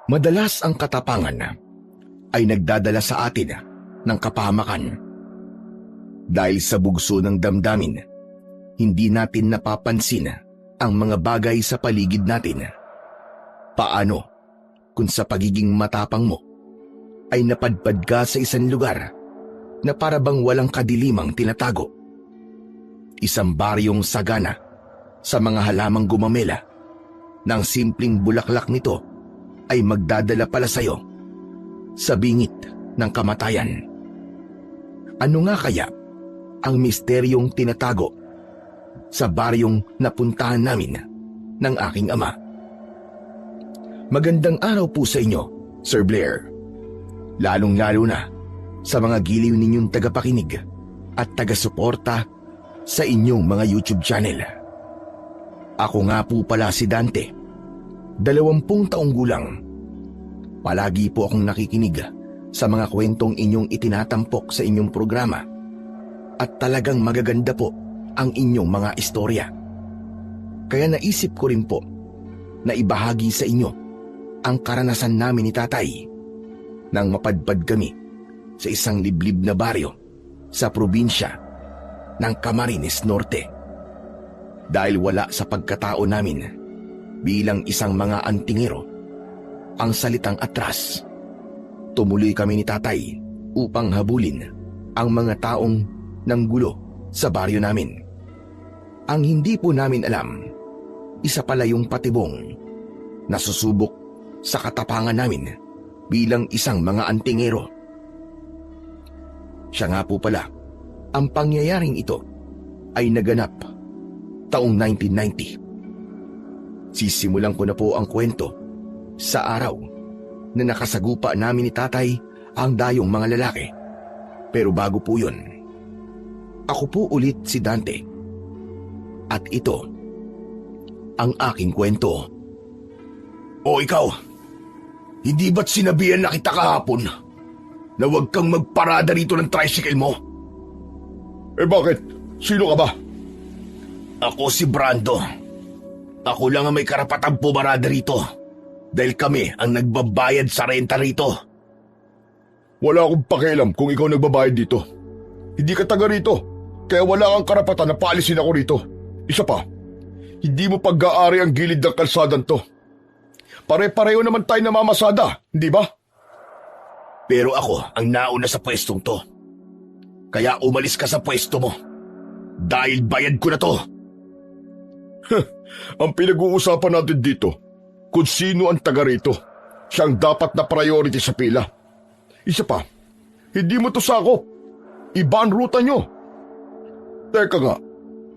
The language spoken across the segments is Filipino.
Madalas ang katapangan ay nagdadala sa atin ng kapahamakan. Dahil sa bugso ng damdamin, hindi natin napapansin ang mga bagay sa paligid natin. Paano kung sa pagiging matapang mo ay napadpad ka sa isang lugar na para bang walang kadilimang tinatago? Isang baryong sagana sa mga halamang gumamela, ng simpleng bulaklak nito ay magdadala pala sa'yo sa bingit ng kamatayan. Ano nga kaya ang misteryong tinatago sa baryong napuntahan namin ng aking ama? Magandang araw po sa inyo, Sir Blair. Lalong-lalo na sa mga giliw ninyong tagapakinig at taga-suporta sa inyong mga YouTube channel. Ako nga po pala si Dante, 20 taong gulang. Palagi po akong nakikinig sa mga kwentong inyong itinatampok sa inyong programa at talagang magaganda po ang inyong mga istorya. Kaya naisip ko rin po na ibahagi sa inyo ang karanasan namin ni tatay nang mapadpad kami sa isang liblib na baryo sa probinsya ng Camarines Norte. Dahil wala sa pagkatao namin bilang isang mga antingero ang salitang atras, tumuloy kami ni tatay upang habulin ang mga taong nanggulo sa baryo namin. Ang hindi po namin alam, isa pala yung patibong na susubok sa katapangan namin bilang isang mga antingero. Siya nga po pala, ang pangyayaring ito ay naganap taong 1990. Sisimulan ko na po ang kwento sa araw na nakasagupa namin ni tatay ang dayong mga lalaki. Pero bago po yun, ako po ulit si Dante. At ito ang aking kwento. O ikaw, hindi ba't sinabihan na kita kahapon na huwag kang magparada rito ng tricycle mo? Eh bakit? Sino ka ba? Ako si Brando. Ako lang ang may karapatang pumarada rito dahil kami ang nagbabayad sa renta rito. Wala akong pakialam kung ikaw nagbabayad dito. Hindi ka taga rito, kaya wala kang karapatan na paalisin ako rito. Isa pa, hindi mo pag-aari ang gilid ng kalsadan to. Pare-pareho naman tayo namamasada, hindi ba? Pero ako ang nauna sa pwestong to. Kaya umalis ka sa pwesto mo. Dahil bayad ko na to. Ang pinag-uusapan natin dito, kung sino ang taga rito, siyang dapat na priority sa pila. Isa pa, hindi mo to sakop. Iba ang ruta nyo. Teka nga,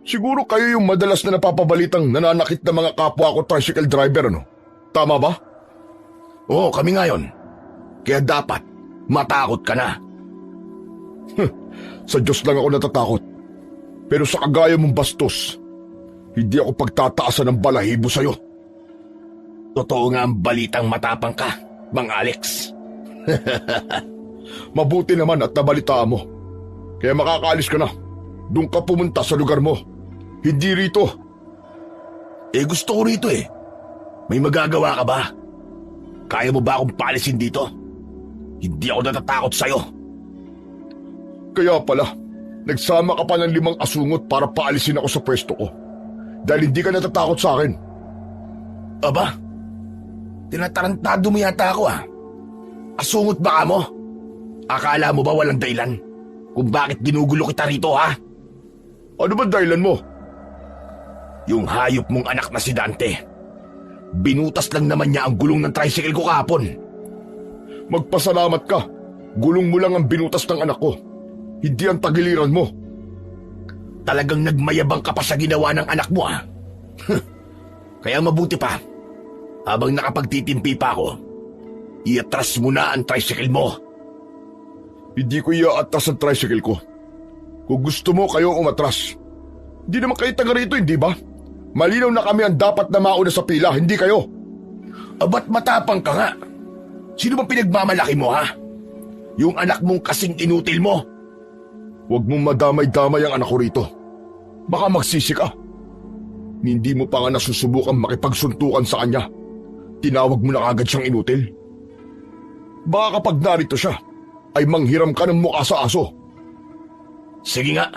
siguro kayo yung madalas na napapabalitang nananakit na mga kapwa ko tricycle driver, ano? Tama ba? Oo, kami ngayon. Kaya dapat matakot ka na. Sa Diyos lang ako natatakot. Pero sa kagaya mong bastos, hindi ako pagtataasan ng balahibo sa'yo. Totoo nga ang balitang matapang ka, Mang Alex. Mabuti naman at nabalitaan mo. Kaya makakaalis ka na. Doon ka pumunta sa lugar mo. Hindi rito. Eh gusto ko rito eh. May magagawa ka ba? Kaya mo ba akong paalisin dito? Hindi ako natatakot sa'yo. Kaya pala, nagsama ka pa ng 5 asungot para paalisin ako sa pwesto ko. Dahil hindi ka natatakot sa akin. Aba, tinatarantado mo yata ako ah. Asungot ba ka mo? Akala mo ba walang dahilan kung bakit ginugulo kita rito ha? Ano ba dahilan mo? Yung hayop mong anak na si Dante. Binutas lang naman niya ang gulong ng tricycle ko kahapon. Magpasalamat ka. Gulong mo lang ang binutas ng anak ko. Hindi ang tagiliran mo. Talagang nagmayabang ka pa sa ginawa ng anak mo ah. Kaya mabuti pa, habang nakapagtitimpi pa ako, iatras mo na ang tricycle mo. Hindi ko iaatras ang tricycle ko. Kung gusto mo kayo umatras. Hindi naman kayo taga rito, hindi ba? Malinaw na kami ang dapat na mauna sa pila, hindi kayo. Ba't matapang ka nga? Sino bang pinagmamalaki mo ha? Yung anak mong kasing inutil mo? Huwag mong madamay-damay ang anak ko rito. Baka magsisi ka. Hindi mo pa nga nasusubukan makipagsuntukan sa kanya. Tinawag mo na agad siyang inutil. Baka kapag narito siya, ay manghiram ka ng mukha sa aso. Sige nga,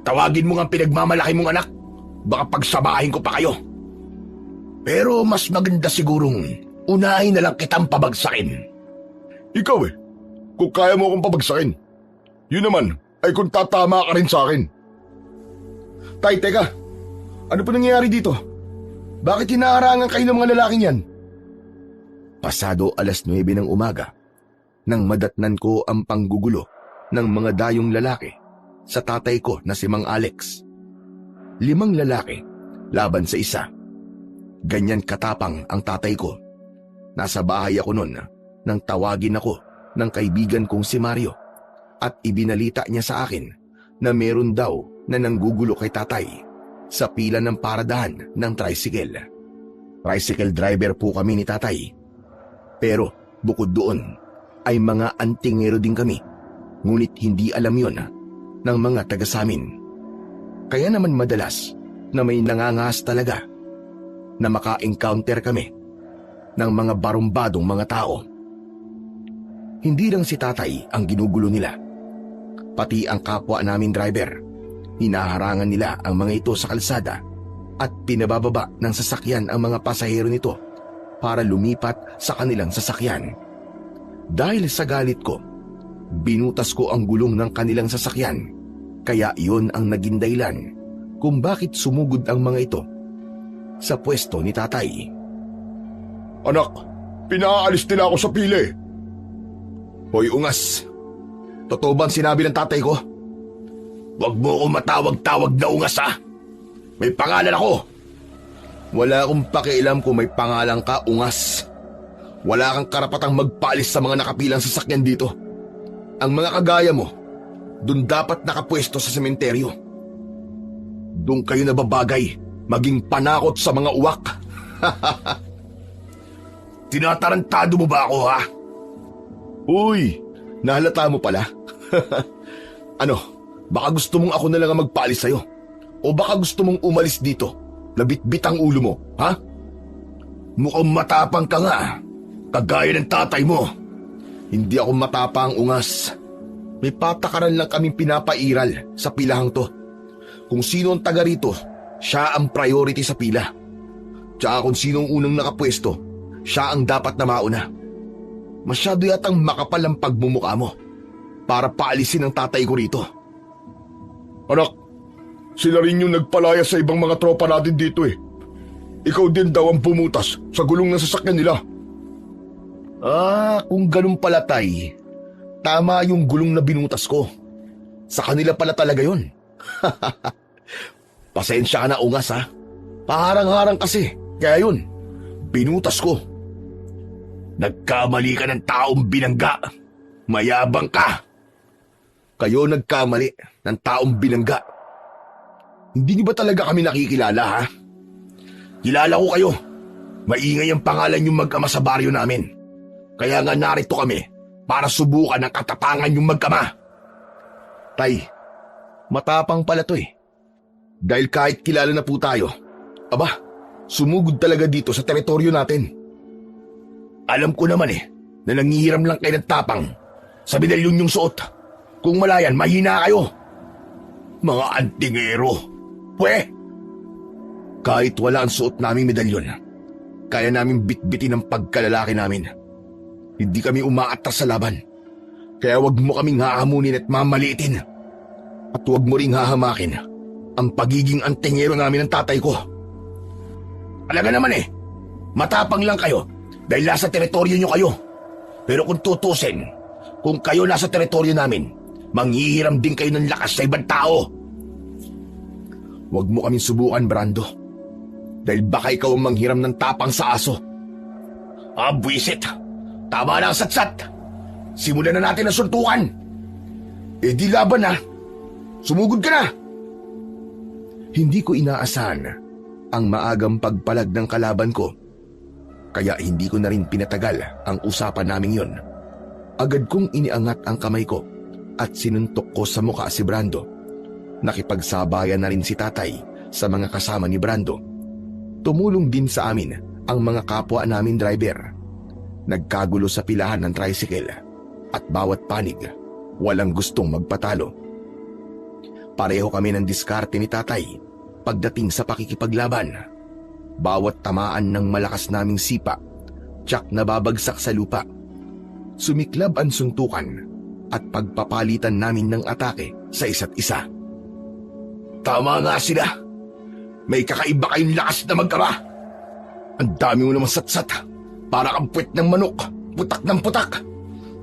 tawagin mo nga pinagmamalaki mong anak. Baka pagsamahin ko pa kayo. Pero mas maganda sigurong unahin na lang kitang pabagsakin. Ikaw kung kaya mo akong pabagsakin. Yun naman ay kung tatama ka rin sa akin. Tay, teka. Ano pa nangyayari dito? Bakit hinaharangan kayo ng mga lalaking yan? Pasado 9:00 ng umaga, nang madatnan ko ang panggugulo ng mga dayong lalaki sa tatay ko na si Mang Alex. 5 lalaki laban sa isa. Ganyan katapang ang tatay ko. Nasa bahay ako noon nang tawagin ako ng kaibigan kong si Mario at ibinalita niya sa akin na meron daw na nanggugulo kay tatay sa pila ng paradahan ng tricycle. Tricycle driver po kami ni tatay. Pero bukod doon ay mga antingero din kami, ngunit hindi alam yon ng mga taga samin. Kaya naman madalas na may nangangas talaga na maka-encounter kami ng mga barumbadong mga tao. Hindi lang si tatay ang ginugulo nila, pati ang kapwa namin driver. Hinaharangan nila ang mga ito sa kalsada at pinabababa ng sasakyan ang mga pasahero nito para lumipat sa kanilang sasakyan. Dahil sa galit ko, binutas ko ang gulong ng kanilang sasakyan, kaya iyon ang naging dahilan kung bakit sumugod ang mga ito sa pwesto ni tatay. Anak, pinaalis nila ako sa pili. Hoy ungas, totoo ba ang sinabi ng tatay ko? Huwag mo akong matawag-tawag na ungas ha. May pangalan ako. Wala akong pakialam kung may pangalan ka, ungas. Wala kang karapatang magpaalis sa mga nakapilang sasakyan dito. Ang mga kagaya mo, dun dapat nakapwesto sa sementeryo. Doon kayo nababagay, maging panakot sa mga uwak. Tinatarantado mo ba ako ha? Uy, nahalata mo pala. Ano? Baka gusto mong ako na lang ang magpaalis sa'yo. O baka gusto mong umalis dito, nabitbit ang ulo mo, ha? Mukhang matapang ka nga, kagaya ng tatay mo. Hindi ako matapang, ungas. May patakaran lang kaming pinapairal sa pilahang to. Kung sino ang taga rito, siya ang priority sa pila. Tsaka kung sinong unang nakapwesto, siya ang dapat na mauna. Masyado yatang makapal ang pagmumukha mo para paalisin ang tatay ko rito. Anak, sila rin yung nagpalaya sa ibang mga tropa natin dito. Ikaw din daw ang pumutas sa gulong ng sasakyan nila. Kung ganun pala tay, tama yung gulong na binutas ko. Sa kanila pala talaga yun. Pasensya ka na ungas ha. Paharang-harang kasi, kaya yun, binutas ko. Nagkamali ka ng taong binangga. Mayabang ka. Kayo nagkamali ng taong binangga. Hindi niyo ba talaga kami nakikilala ha? Kilala ko kayo. Maingay ang pangalan yung mag-ama sa baryo namin. Kaya nga narito kami para subukan ang katapangan yung mag-ama. Tay, matapang pala to Dahil kahit kilala na po tayo, sumugod talaga dito sa teritoryo natin. Alam ko naman na nangihiram lang kayo ng tapang sa medalyon yung suot. Kung malayan, mahina kayo. Mga antingero. Kahit wala ang suot naming medalyon, kaya namin bitbitin ang pagkalalaki namin. Hindi kami umaatras sa laban. Kaya wag mo kaming hahamunin at mamaliitin. At wag mo ring hahamakin ang pagiging antingero namin ng tatay ko. Alaga naman matapang lang kayo dahil nasa teritoryo nyo kayo. Pero kung tutusin, kung kayo nasa teritoryo namin, manghihiram din kayo ng lakas sa ibang tao. Huwag mo kaming subukan, Brando. Dahil baka ikaw ang manghiram ng tapang sa aso. Buwisit. Tama na ang satsat. Simulan na natin ang suntukan. Di laban ha. Sumugod ka na. Hindi ko inaasahan ang maagang pagpalag ng kalaban ko. Kaya hindi ko na rin pinatagal ang usapan naming yon. Agad kong iniangat ang kamay ko at sinuntok ko sa mukha si Brando. Nakipagsabayan na rin si tatay sa mga kasama ni Brando. Tumulong din sa amin ang mga kapwa namin driver. Nagkagulo sa pilahan ng tricycle at bawat panig walang gustong magpatalo. Pareho kami ng diskarte ni tatay pagdating sa pakikipaglaban. Bawat tamaan ng malakas naming sipa, tiyak na babagsak sa lupa. Sumiklab ang suntukan at pagpapalitan namin ng atake sa isa't isa. Tama nga sila. May kakaiba kayong lakas na magkama. Ang dami mo namang satsat. Para kang puwet ng manok. Putak ng putak.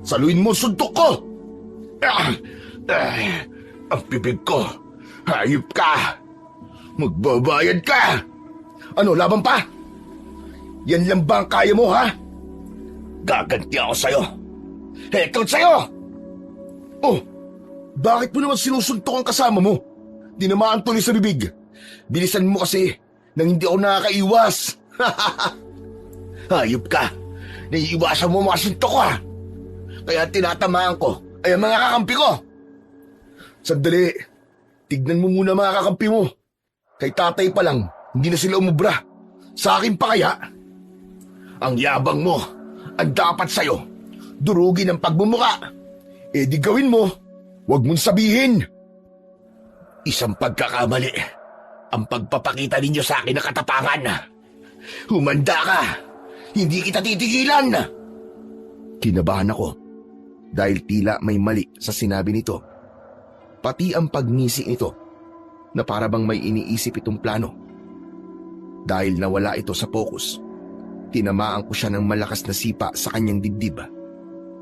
Saluin mo suntok ko. Ang bibig ko. Hayop ka. Magbabayad ka. Ano, laban pa? Yan lang ba ang kaya mo, ha? Gaganti ako sa'yo. Heto sa'yo! Oh, bakit mo naman sinusuntok ang kasama mo? Dinamaan tuloy sa bibig. Bilisan mo kasi nang hindi ako nakakaiwas. Hayop ka. Naiiwasan mo mga suntok ko, ha? Kaya tinatamaan ko ay ang mga kakampi ko. Sandali. Tignan mo muna mga kakampi mo. Kay tatay pa lang, hindi na sila umubra. Sa akin pa kaya? Ang yabang mo, ang dapat sa'yo, durugin ang pagmumuka. E di gawin mo, huwag mong sabihin. Isang pagkakamali, ang pagpapakita ninyo sa akin na katapangan. Humanda ka, hindi kita titigilan. Kinabahan ako dahil tila may mali sa sinabi nito. Pati ang pagngisi nito na para bang may iniisip itong plano. Dahil nawala ito sa focus, tinamaan ko siya ng malakas na sipa sa kanyang dibdib.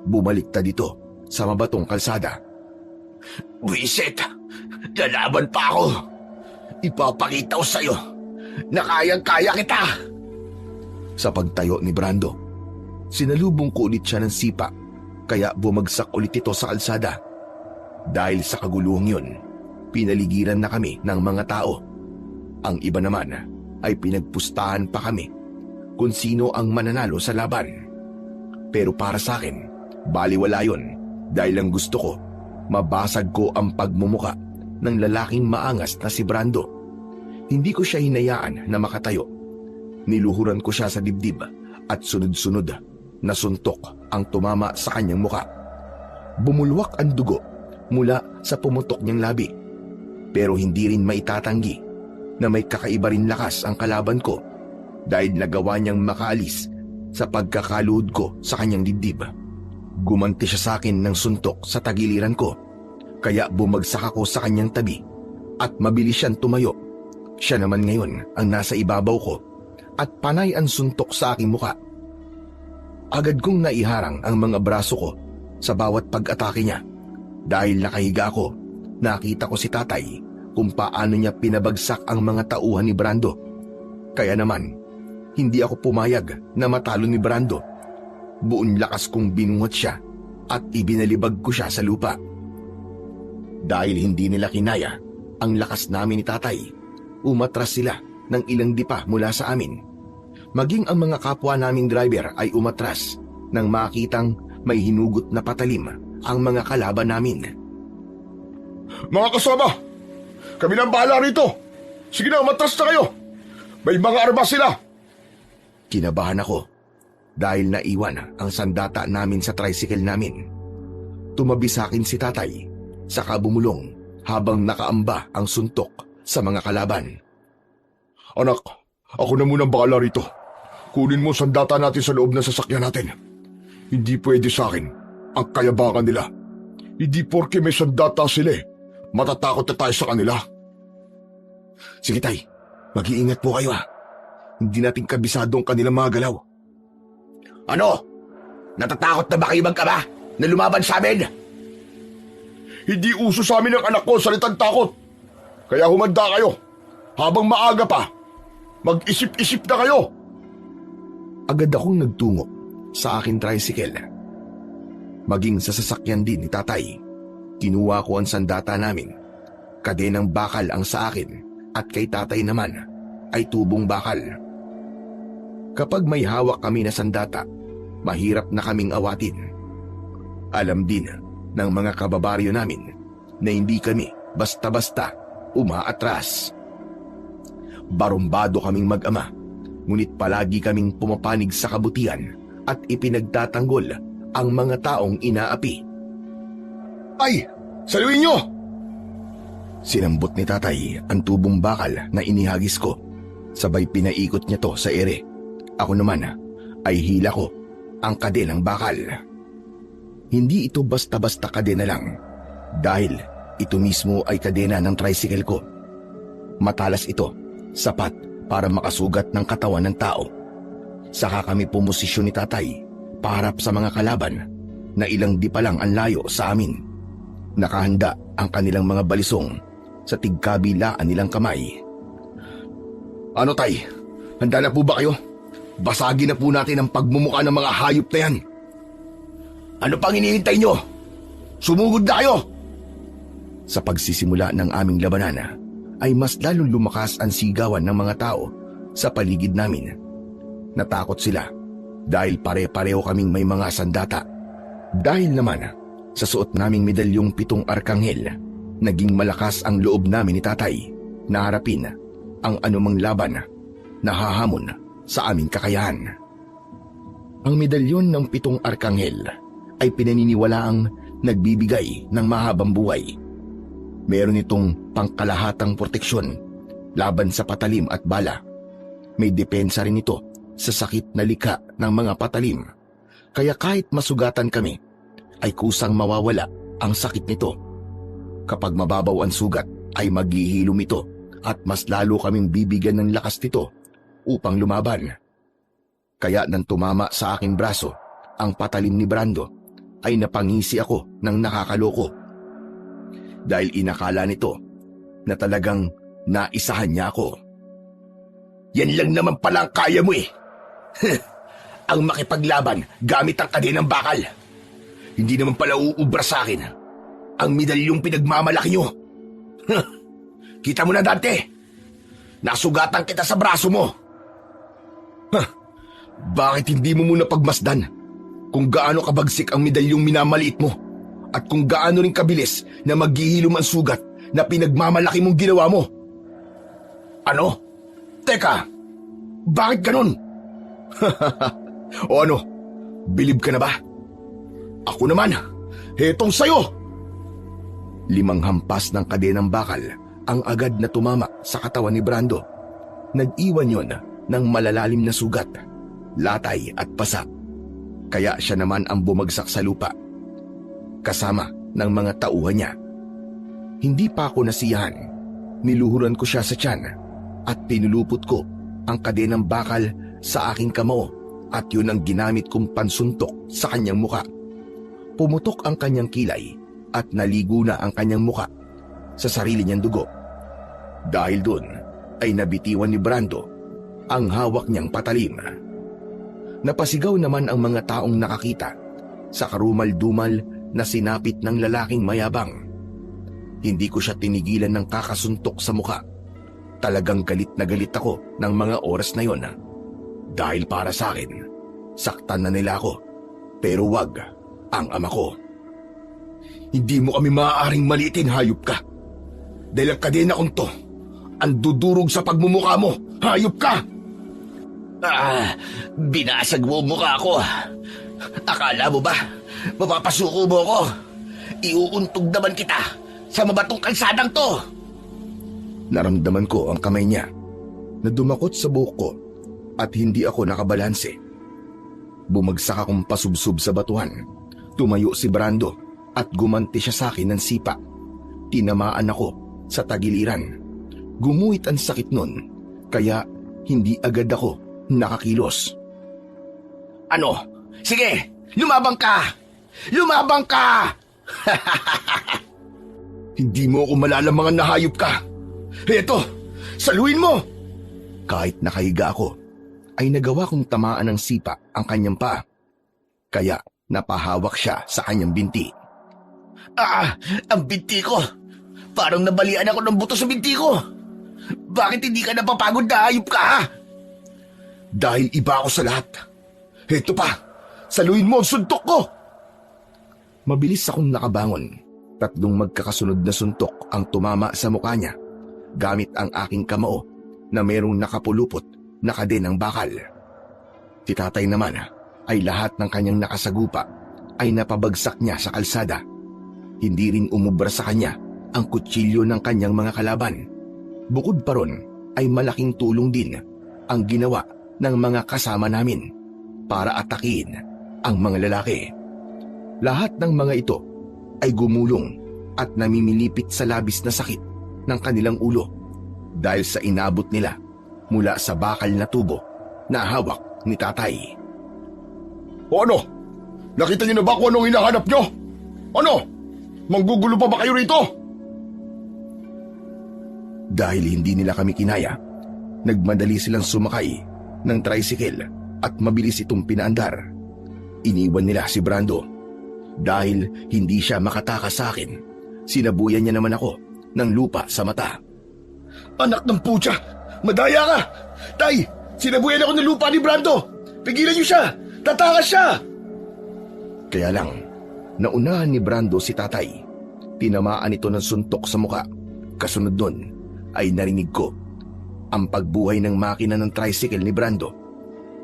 Bumaliktad ito sa mabatong kalsada. Buisit! Lalaban pa ako! Ipapakita ko sa'yo na kayang-kaya kita! Sa pagtayo ni Brando, sinalubong ko ulit siya ng sipa kaya bumagsak ulit ito sa kalsada. Dahil sa kaguluhang yun, pinaligiran na kami ng mga tao. Ang iba naman ay pinagpustahan pa kami kung sino ang mananalo sa laban. Pero para sa akin, baliwala yun dahil ang gusto ko, mabasag ko ang pagmumuka ng lalaking maangas na si Brando. Hindi ko siya hinayaan na makatayo. Niluhuran ko siya sa dibdib at sunod-sunod na suntok ang tumama sa kanyang muka. Bumulwak ang dugo mula sa pumutok niyang labi. Pero hindi rin maitatanggi na may kakaiba rin lakas ang kalaban ko dahil nagawa niyang makaalis sa pagkakaluhod ko sa kanyang dibdib. Gumanti siya sa akin ng suntok sa tagiliran ko, kaya bumagsak ako sa kanyang tabi at mabilis siyang tumayo. Siya naman ngayon ang nasa ibabaw ko at panay ang suntok sa aking muka. Agad kong naiharang ang mga braso ko sa bawat pag-atake niya. Dahil nakahiga ako, nakita ko si tatay kung paano niya pinabagsak ang mga tauhan ni Brando. Kaya naman, hindi ako pumayag na matalo ni Brando. Buong lakas kong binungot siya at ibinalibag ko siya sa lupa. Dahil hindi nila kinaya ang lakas namin ni tatay, umatras sila ng ilang dipa mula sa amin. Maging ang mga kapwa naming driver ay umatras nang makitang may hinugot na patalim ang mga kalaban namin. Mga kasama, kami na ang bahala rito. Sige na, umatras na kayo. May mga armas sila. Kinabahan ako dahil naiwan ang sandata namin sa tricycle namin. Tumabi sa akin si tatay, saka bumulong habang nakaamba ang suntok sa mga kalaban. Anak, ako na munang bahala rito. Kunin mo sandata natin sa loob ng sasakyan natin. Hindi pwede sa akin ang kayabangan nila. Hindi porke may sandata sila matatakot na tayo sa kanila. Sige tay, mag-iingat po kayo ha. Hindi natin kabisado ang kanilang mga galaw. Ano? Natatakot na ba kayo magkama na lumaban sa amin? Hindi uso sa amin ng anak ko salitang takot. Kaya humanda kayo. Habang maaga pa, mag-isip-isip na kayo. Agad akong nagtungo sa aking tricycle. Maging sa sasakyan din ni tatay, kinuha ko ang sandata namin. Kadenang bakal ang sa akin at kay tatay naman ay tubong bakal. Kapag may hawak kami na sandata, mahirap na kaming awatin. Alam din ng mga kababaryo namin na hindi kami basta-basta umaatras. Barumbado kaming mag-ama, ngunit palagi kaming pumapanig sa kabutihan at ipinagtatanggol ang mga taong inaapi. Ay! Saluhin nyo! Sinambot ni tatay ang tubong bakal na inihagis ko. Sabay pinaikot niya to sa ere. Ako naman ay hila ko ang kadenang bakal. Hindi ito basta-basta kadena lang. Dahil ito mismo ay kadena ng tricycle ko. Matalas ito, sapat para makasugat ng katawan ng tao. Saka kami pumosisyon ni tatay paharap sa mga kalaban na ilang di pa lang ang layo sa amin. Nakahanda ang kanilang mga balisong sa tigkabilaan nilang kamay. Ano tay? Handa na po ba kayo? Basagin na po natin ang pagmumukha ng mga hayop na yan. Ano pang hinihintay nyo? Sumugod na kayo! Sa pagsisimula ng aming labanan ay mas lalong lumakas ang sigawan ng mga tao sa paligid namin. Natakot sila dahil pare-pareho kaming may mga sandata. Dahil naman sa suot naming medalyong 7 arkanghel, naging malakas ang loob namin ni tatay na harapin ang anumang laban na hahamon sa aming kakayahan. Ang medalyon ng 7 arkanghel ay pinaniniwalaang nagbibigay ng mahabang buhay. Meron itong pangkalahatang proteksyon laban sa patalim at bala. May depensa rin ito sa sakit na likha ng mga patalim. Kaya kahit masugatan kami, ay kusang mawawala ang sakit nito. Kapag mababaw ang sugat, ay maghihilom ito at mas lalo kaming bibigyan ng lakas nito upang lumaban. Kaya nang tumama sa aking braso ang patalim ni Brando, ay napangisi ako ng nakakaloko. Dahil inakala nito na talagang naisahan niya ako. Yan lang naman pala ang kaya mo eh. Ang makipaglaban gamit ang kadenang bakal. Hindi naman pala uubra sa akin ang medalyong pinagmamalaki nyo. Kita mo na, Dante. Nasugatan kita sa braso mo. Bakit hindi mo muna pagmasdan kung gaano kabagsik ang medalyong minamaliit mo at kung gaano rin kabilis na maghihilom ang sugat na pinagmamalaki mong ginawa mo? Ano? Teka, bakit ganun? O ano, bilib ka na ba? Ako naman, hetong sayo! 5 hampas ng kadenang bakal ang agad na tumama sa katawan ni Brando. Nag-iwan yon ng malalalim na sugat, latay at pasa. Kaya siya naman ang bumagsak sa lupa, kasama ng mga tauhan niya. Hindi pa ako nasiyahan. Niluhuran ko siya sa tiyan at pinulupot ko ang kadenang bakal sa aking kamao at yun ang ginamit kong pansuntok sa kanyang muka. Pumutok ang kanyang kilay at naligo na ang kanyang muka sa sarili niyang dugo. Dahil doon ay nabitiwan ni Brando ang hawak niyang patalim. Napasigaw naman ang mga taong nakakita sa karumal-dumal na sinapit ng lalaking mayabang. Hindi ko siya tinigilan ng kakasuntok sa muka. Talagang galit na galit ako ng mga oras na yon. Dahil para sa akin, saktan na nila ako, pero wag ang ama ko. Hindi mo kami maaaring maliitin, hayop ka. Dahil ang kadena kong to, ang dudurog sa pagmumukha mo, hayop ka! Binasag mo mukha ko. Akala mo ba, mapapasuko mo ko? Iuuntog naman kita sa mabatong kalsadang to. Naramdaman ko ang kamay niya na dumakot sa buhok ko at hindi ako nakabalanse. Bumagsak akong pasubsob sa batuhan. Tumayo si Brando at gumanti siya sa akin ng sipa. Tinamaan ako sa tagiliran. Gumuhit ang sakit nun, kaya hindi agad ako nakakilos. Ano? Sige, lumabang ka! Lumabang ka! Hindi mo ako malalamangan na hayop ka. Eto, saluhin mo! Kahit nakahiga ako, ay nagawa kong tamaan ng sipa ang kanyang paa. Kaya napahawak siya sa kanyang binti. Ang binti ko! Parang nabalian ako ng buto sa binti ko! Bakit hindi ka napapagod na hayop ka, ha? Dahil iba ako sa lahat. Eto pa, saluhin mo ang suntok ko! Mabilis akong nakabangon. 3 magkakasunod na suntok ang tumama sa mukha niya gamit ang aking kamao na merong nakapulupot na kadenang bakal. Si tatay naman ay lahat ng kanyang nakasagupa ay napabagsak niya sa kalsada. Hindi rin umubra sa kanya ang kutsilyo ng kanyang mga kalaban. Bukod pa ron ay malaking tulong din ang ginawa ng mga kasama namin para atakihin ang mga lalaki. Lahat ng mga ito ay gumulong at namimilipit sa labis na sakit ng kanilang ulo dahil sa inabot nila mula sa bakal na tubo na hawak ni tatay. O ano? Nakita niyo na ba kung anong hinahanap niyo? Ano? Manggugulo pa ba kayo rito? Dahil hindi nila kami kinaya, nagmadali silang sumakay ng tricycle at mabilis itong pinaandar. Iniwan nila si Brando. Dahil hindi siya makatakas sa akin, sinabuyan niya naman ako ng lupa sa mata. Anak ng putya! Madaya ka! Tay, sinabuyan ako ng lupa ni Brando! Pigilan niyo siya! Tatakas siya! Kaya lang, naunahan ni Brando si tatay. Tinamaan ito ng suntok sa muka. Kasunod nun ay narinig ko ang pagbuhay ng makina ng tricycle ni Brando.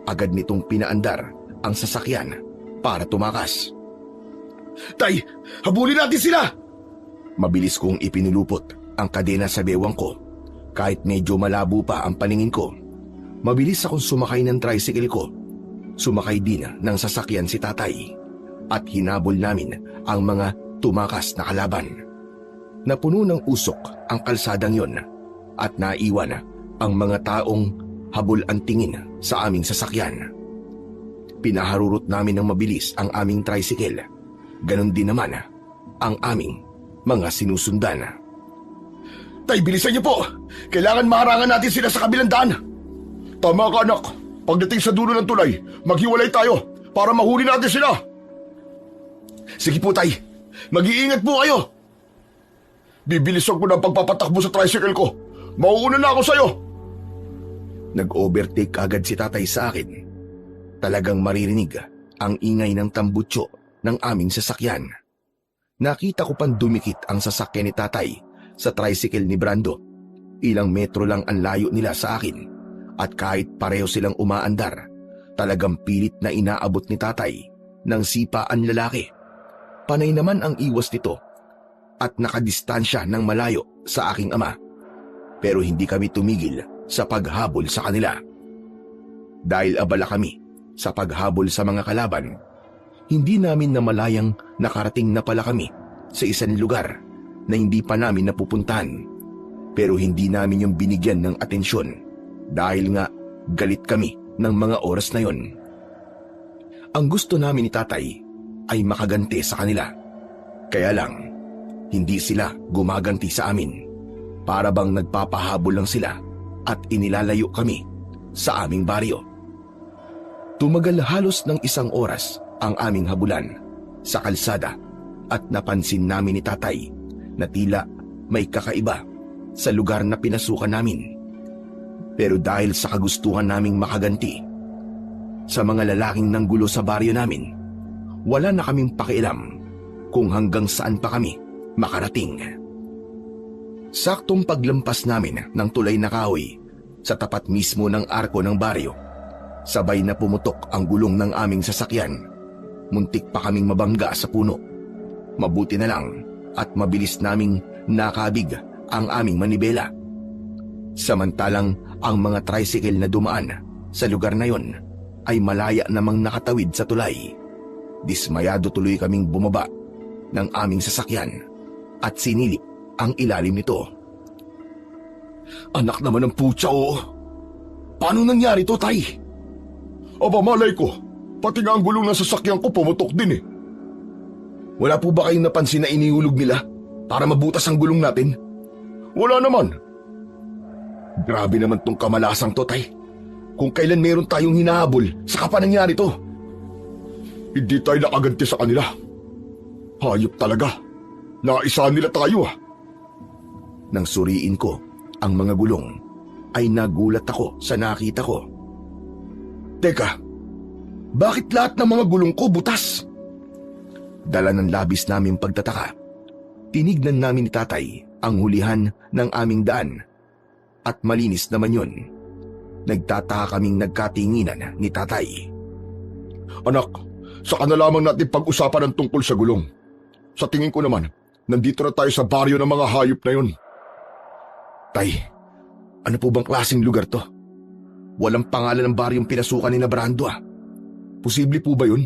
Agad nitong pinaandar ang sasakyan para tumakas. Tay, habulin natin sila! Mabilis kong ipinulupot ang kadena sa bewang ko. Kahit medyo malabo pa ang paningin ko, mabilis akong sumakay ng tricycle ko. Sumakay din ng sasakyan si tatay at hinabol namin ang mga tumakas na kalaban. Napuno ng usok ang kalsadang yon at naiwan ang mga taong habol ang tingin sa aming sasakyan. Pinaharurot namin ng mabilis ang aming tricycle. Ganon din naman ang aming mga sinusundan. Tay, bilisan niyo po! Kailangan maharangan natin sila sa kabilang daan! Tama ka, anak. Pagdating sa dulo ng tulay, maghiwalay tayo para mahuli natin sila. Sige po, tay. Mag-iingat po kayo! Bibilisan ko na ang pagpapatakbo sa tricycle ko. Mauuna na ako sa'yo. Nag-overtake agad si tatay sa akin. Talagang maririnig ang ingay ng tambutso ng aming sasakyan. Nakita ko pang dumikit ang sasakyan ni tatay sa tricycle ni Brando. Ilang metro lang ang layo nila sa akin at kahit pareho silang umaandar, talagang pilit na inaabot ni tatay ng sipa ang lalaki. Panay naman ang iwas nito at nakadistansya ng malayo sa aking ama. Pero hindi kami tumigil sa paghabol sa kanila. Dahil abala kami sa paghabol sa mga kalaban, hindi namin namalayang nakarating na pala kami sa isang lugar na hindi pa namin napupuntahan. Pero hindi namin yung binigyan ng atensyon dahil nga galit kami ng mga oras na yon. Ang gusto namin ni tatay ay makaganti sa kanila. Kaya lang, hindi sila gumaganti sa amin. Para bang nagpapahabol lang sila at inilalayo kami sa aming baryo. Tumagal halos ng 1 oras ang aming habulan sa kalsada at napansin namin ni tatay na tila may kakaiba sa lugar na pinasukan namin. Pero dahil sa kagustuhan naming makaganti sa mga lalaking nanggulo sa baryo namin, wala na kaming pakialam kung hanggang saan pa kami makarating. Saktong paglampas namin ng tulay na kahoy sa tapat mismo ng arko ng baryo, sabay na pumutok ang gulong ng aming sasakyan. Muntik pa kaming mabangga sa puno. Mabuti na lang at mabilis naming nakabig ang aming manibela. Samantalang ang mga tricycle na dumaan sa lugar na yon ay malaya namang nakatawid sa tulay. Dismayado tuloy kaming bumaba ng aming sasakyan at sinilip ang ilalim nito. Anak naman ng putya, oo. Paano nangyari to, tay? Aba, malay ko. Pati nga ang gulong ng sasakyan ko pumutok din eh. Wala po ba kayong napansin na iniulog nila para mabutas ang gulong natin? Wala naman. Grabe naman tong kamalasang to, tay. Kung kailan meron tayong hinahabol, saka pa nangyari to. Hindi tayo nakaganti sa kanila. Hayop talaga. Naisa nila tayo ah. Nang suriin ko ang mga gulong, ay nagulat ako sa nakita ko. Teka, bakit lahat ng mga gulong ko butas? Dala ng labis naming pagtataka, tinignan namin ni tatay ang hulihan ng aming daan. At malinis naman yun. Nagtataka kaming nagkatinginan ni tatay. Anak, saka na lamang natin pag-usapan ang tungkol sa gulong. Sa tingin ko naman, nandito na tayo sa baryo ng mga hayop na yun. Tay, ano po bang klaseng lugar to? Walang pangalan ng baryong pinasukan ni na Brando ah. Posible po ba yun?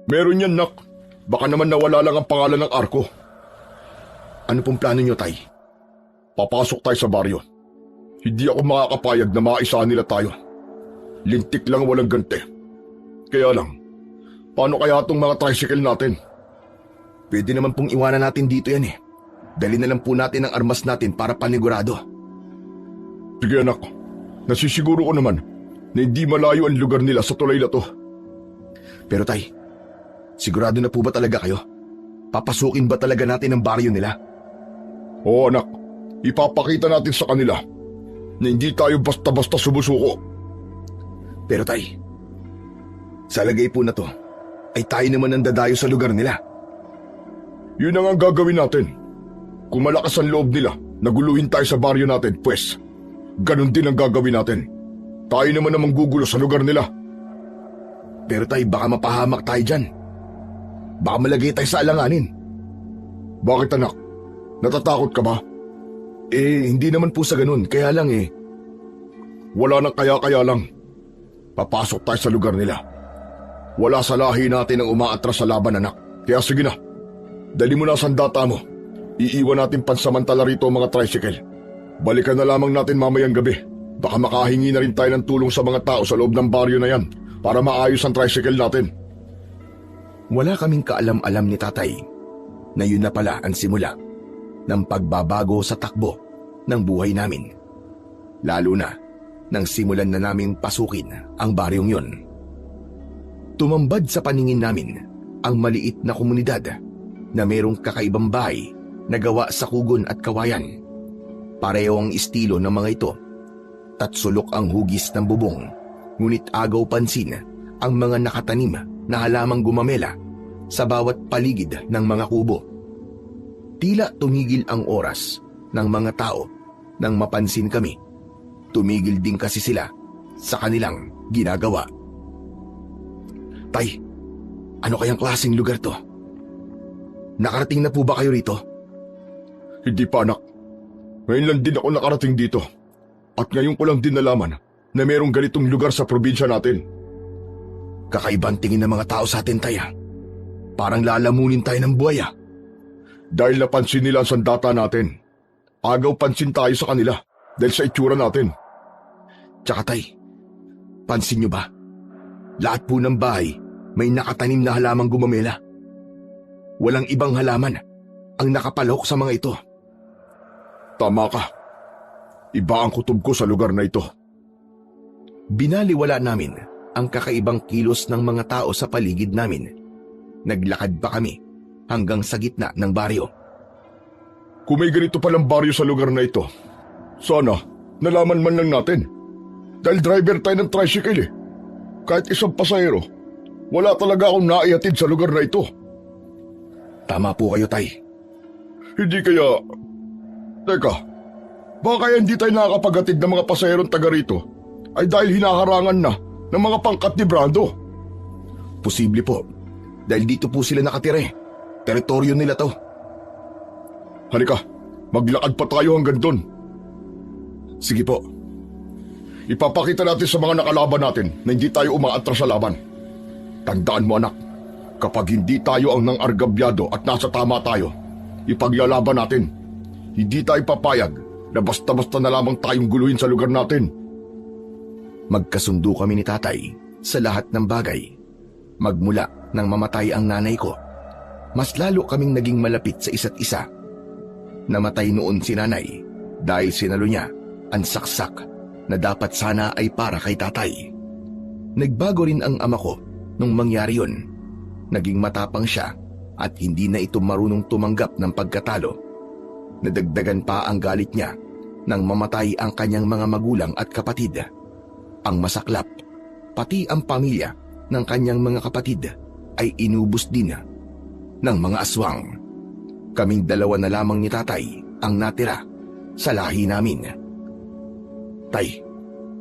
Meron yan, nak. Baka naman nawala lang ang pangalan ng arko. Ano pong plano nyo, Tay? Papasok tayo sa baryo. Hindi ako makakapayag na maisahan nila tayo. Lintik lang walang gante. Kaya lang, paano kaya itong mga tricycle natin? Pwede naman pong iwanan natin dito yan eh. Dali na lang po natin ang armas natin para panigurado. Sige anak, nasisiguro ko naman na hindi malayo ang lugar nila sa tulay na to. Pero Tay, sigurado na po ba talaga kayo? Papasukin ba talaga natin ang baryo nila? Oo anak, ipapakita natin sa kanila na hindi tayo basta-basta sumusuko. Pero Tay, sa lagay po na to, ay tayo naman ang dadayo sa lugar nila. Yun ang gagawin natin. Kung malakas ang loob nila, naguluhin tayo sa baryo natin, pues, ganun din ang gagawin natin. Tayo naman ang manggugulo sa lugar nila. Pero Tay, baka mapahamak tayo dyan. Baka malagay tayo sa alanganin. Bakit anak? Natatakot ka ba? Hindi naman po sa ganun, kaya lang Wala nang kaya-kaya lang. Papasok tayo sa lugar nila. Wala sa lahi natin ang umaatras sa laban, anak. Kaya sige na, dali mo na ang sandata mo. Iiwan natin pansamantala rito ang mga tricycle. Balikan na lamang natin mamayang gabi. Baka makahingi na rin tayo ng tulong sa mga tao sa loob ng baryo na yan para maayos ang tricycle natin. Wala kaming kaalam-alam ni Tatay na yun na pala ang simula ng pagbabago sa takbo ng buhay namin. Lalo na nang simulan na naming pasukin ang baryong yun. Tumambad sa paningin namin ang maliit na komunidad na mayroong kakaibang bahay na gawa sa kugon at kawayan. Pareho ang estilo ng mga ito. Tatsulok ang hugis ng bubong, ngunit agaw pansin ang mga nakatanim na halamang gumamela sa bawat paligid ng mga kubo. Tila tumigil ang oras ng mga tao nang mapansin kami. Tumigil din kasi sila sa kanilang ginagawa. Tay, ano kayang klaseng lugar to? Nakarating na po ba kayo rito? Hindi pa anak. Ngayon lang din ako nakarating dito. At ngayon ko lang din nalaman na mayroong ganitong lugar sa probinsya natin. Kakaibang tingin ng mga tao sa atin, Tay. Parang lalamunin tayo ng buhay. Dahil napansin nila ang sandata natin. Agaw pansin tayo sa kanila dahil sa itsura natin. Tsaka Tay, pansin nyo ba? Lahat po ng bahay may nakatanim na halamang gumamela. Walang ibang halaman ang nakapalahok sa mga ito. Tama ka. Iba ang kutob ko sa lugar na ito. Binaliwala namin ang kakaibang kilos ng mga tao sa paligid namin. Naglakad pa kami hanggang sa gitna ng baryo. Kung may ganito palang baryo sa lugar na ito, sana nalaman man lang natin. Dahil driver tayo ng tricycle eh. Kahit isang pasahero, wala talaga akong naihatid sa lugar na ito. Tama po kayo, Tay. Hindi kaya... Teka, baka kaya hindi tayo nakakapaghatid ng mga pasaherong taga rito ay dahil hinaharangan na ng mga pangkat ni Brando. Posible po, dahil dito po sila nakatira eh. Teritoryo nila to. Halika, maglakad pa tayo hanggang doon. Sige po. Ipapakita natin sa mga nakalaban natin na hindi tayo umaatras sa laban. Tandaan mo anak, kapag hindi tayo ang nangargabyado at nasa tama tayo, ipaglalaban natin. Hindi tayo papayag na basta-basta na lamang tayong guluhin sa lugar natin. Magkasundo kami ni Tatay sa lahat ng bagay. Magmula nang mamatay ang nanay ko, mas lalo kaming naging malapit sa isa't isa. Namatay noon si nanay dahil sinalo niya ang saksak na dapat sana ay para kay Tatay. Nagbago rin ang ama ko nung mangyari yun. Naging matapang siya at hindi na ito marunong tumanggap ng pagkatalo. Nadagdagan pa ang galit niya nang mamatay ang kanyang mga magulang at kapatid. Ang masaklap, pati ang pamilya ng kanyang mga kapatid ay inubos din ng mga aswang. Kaming dalawa na lamang ni Tatay ang natira sa lahi namin. Tay,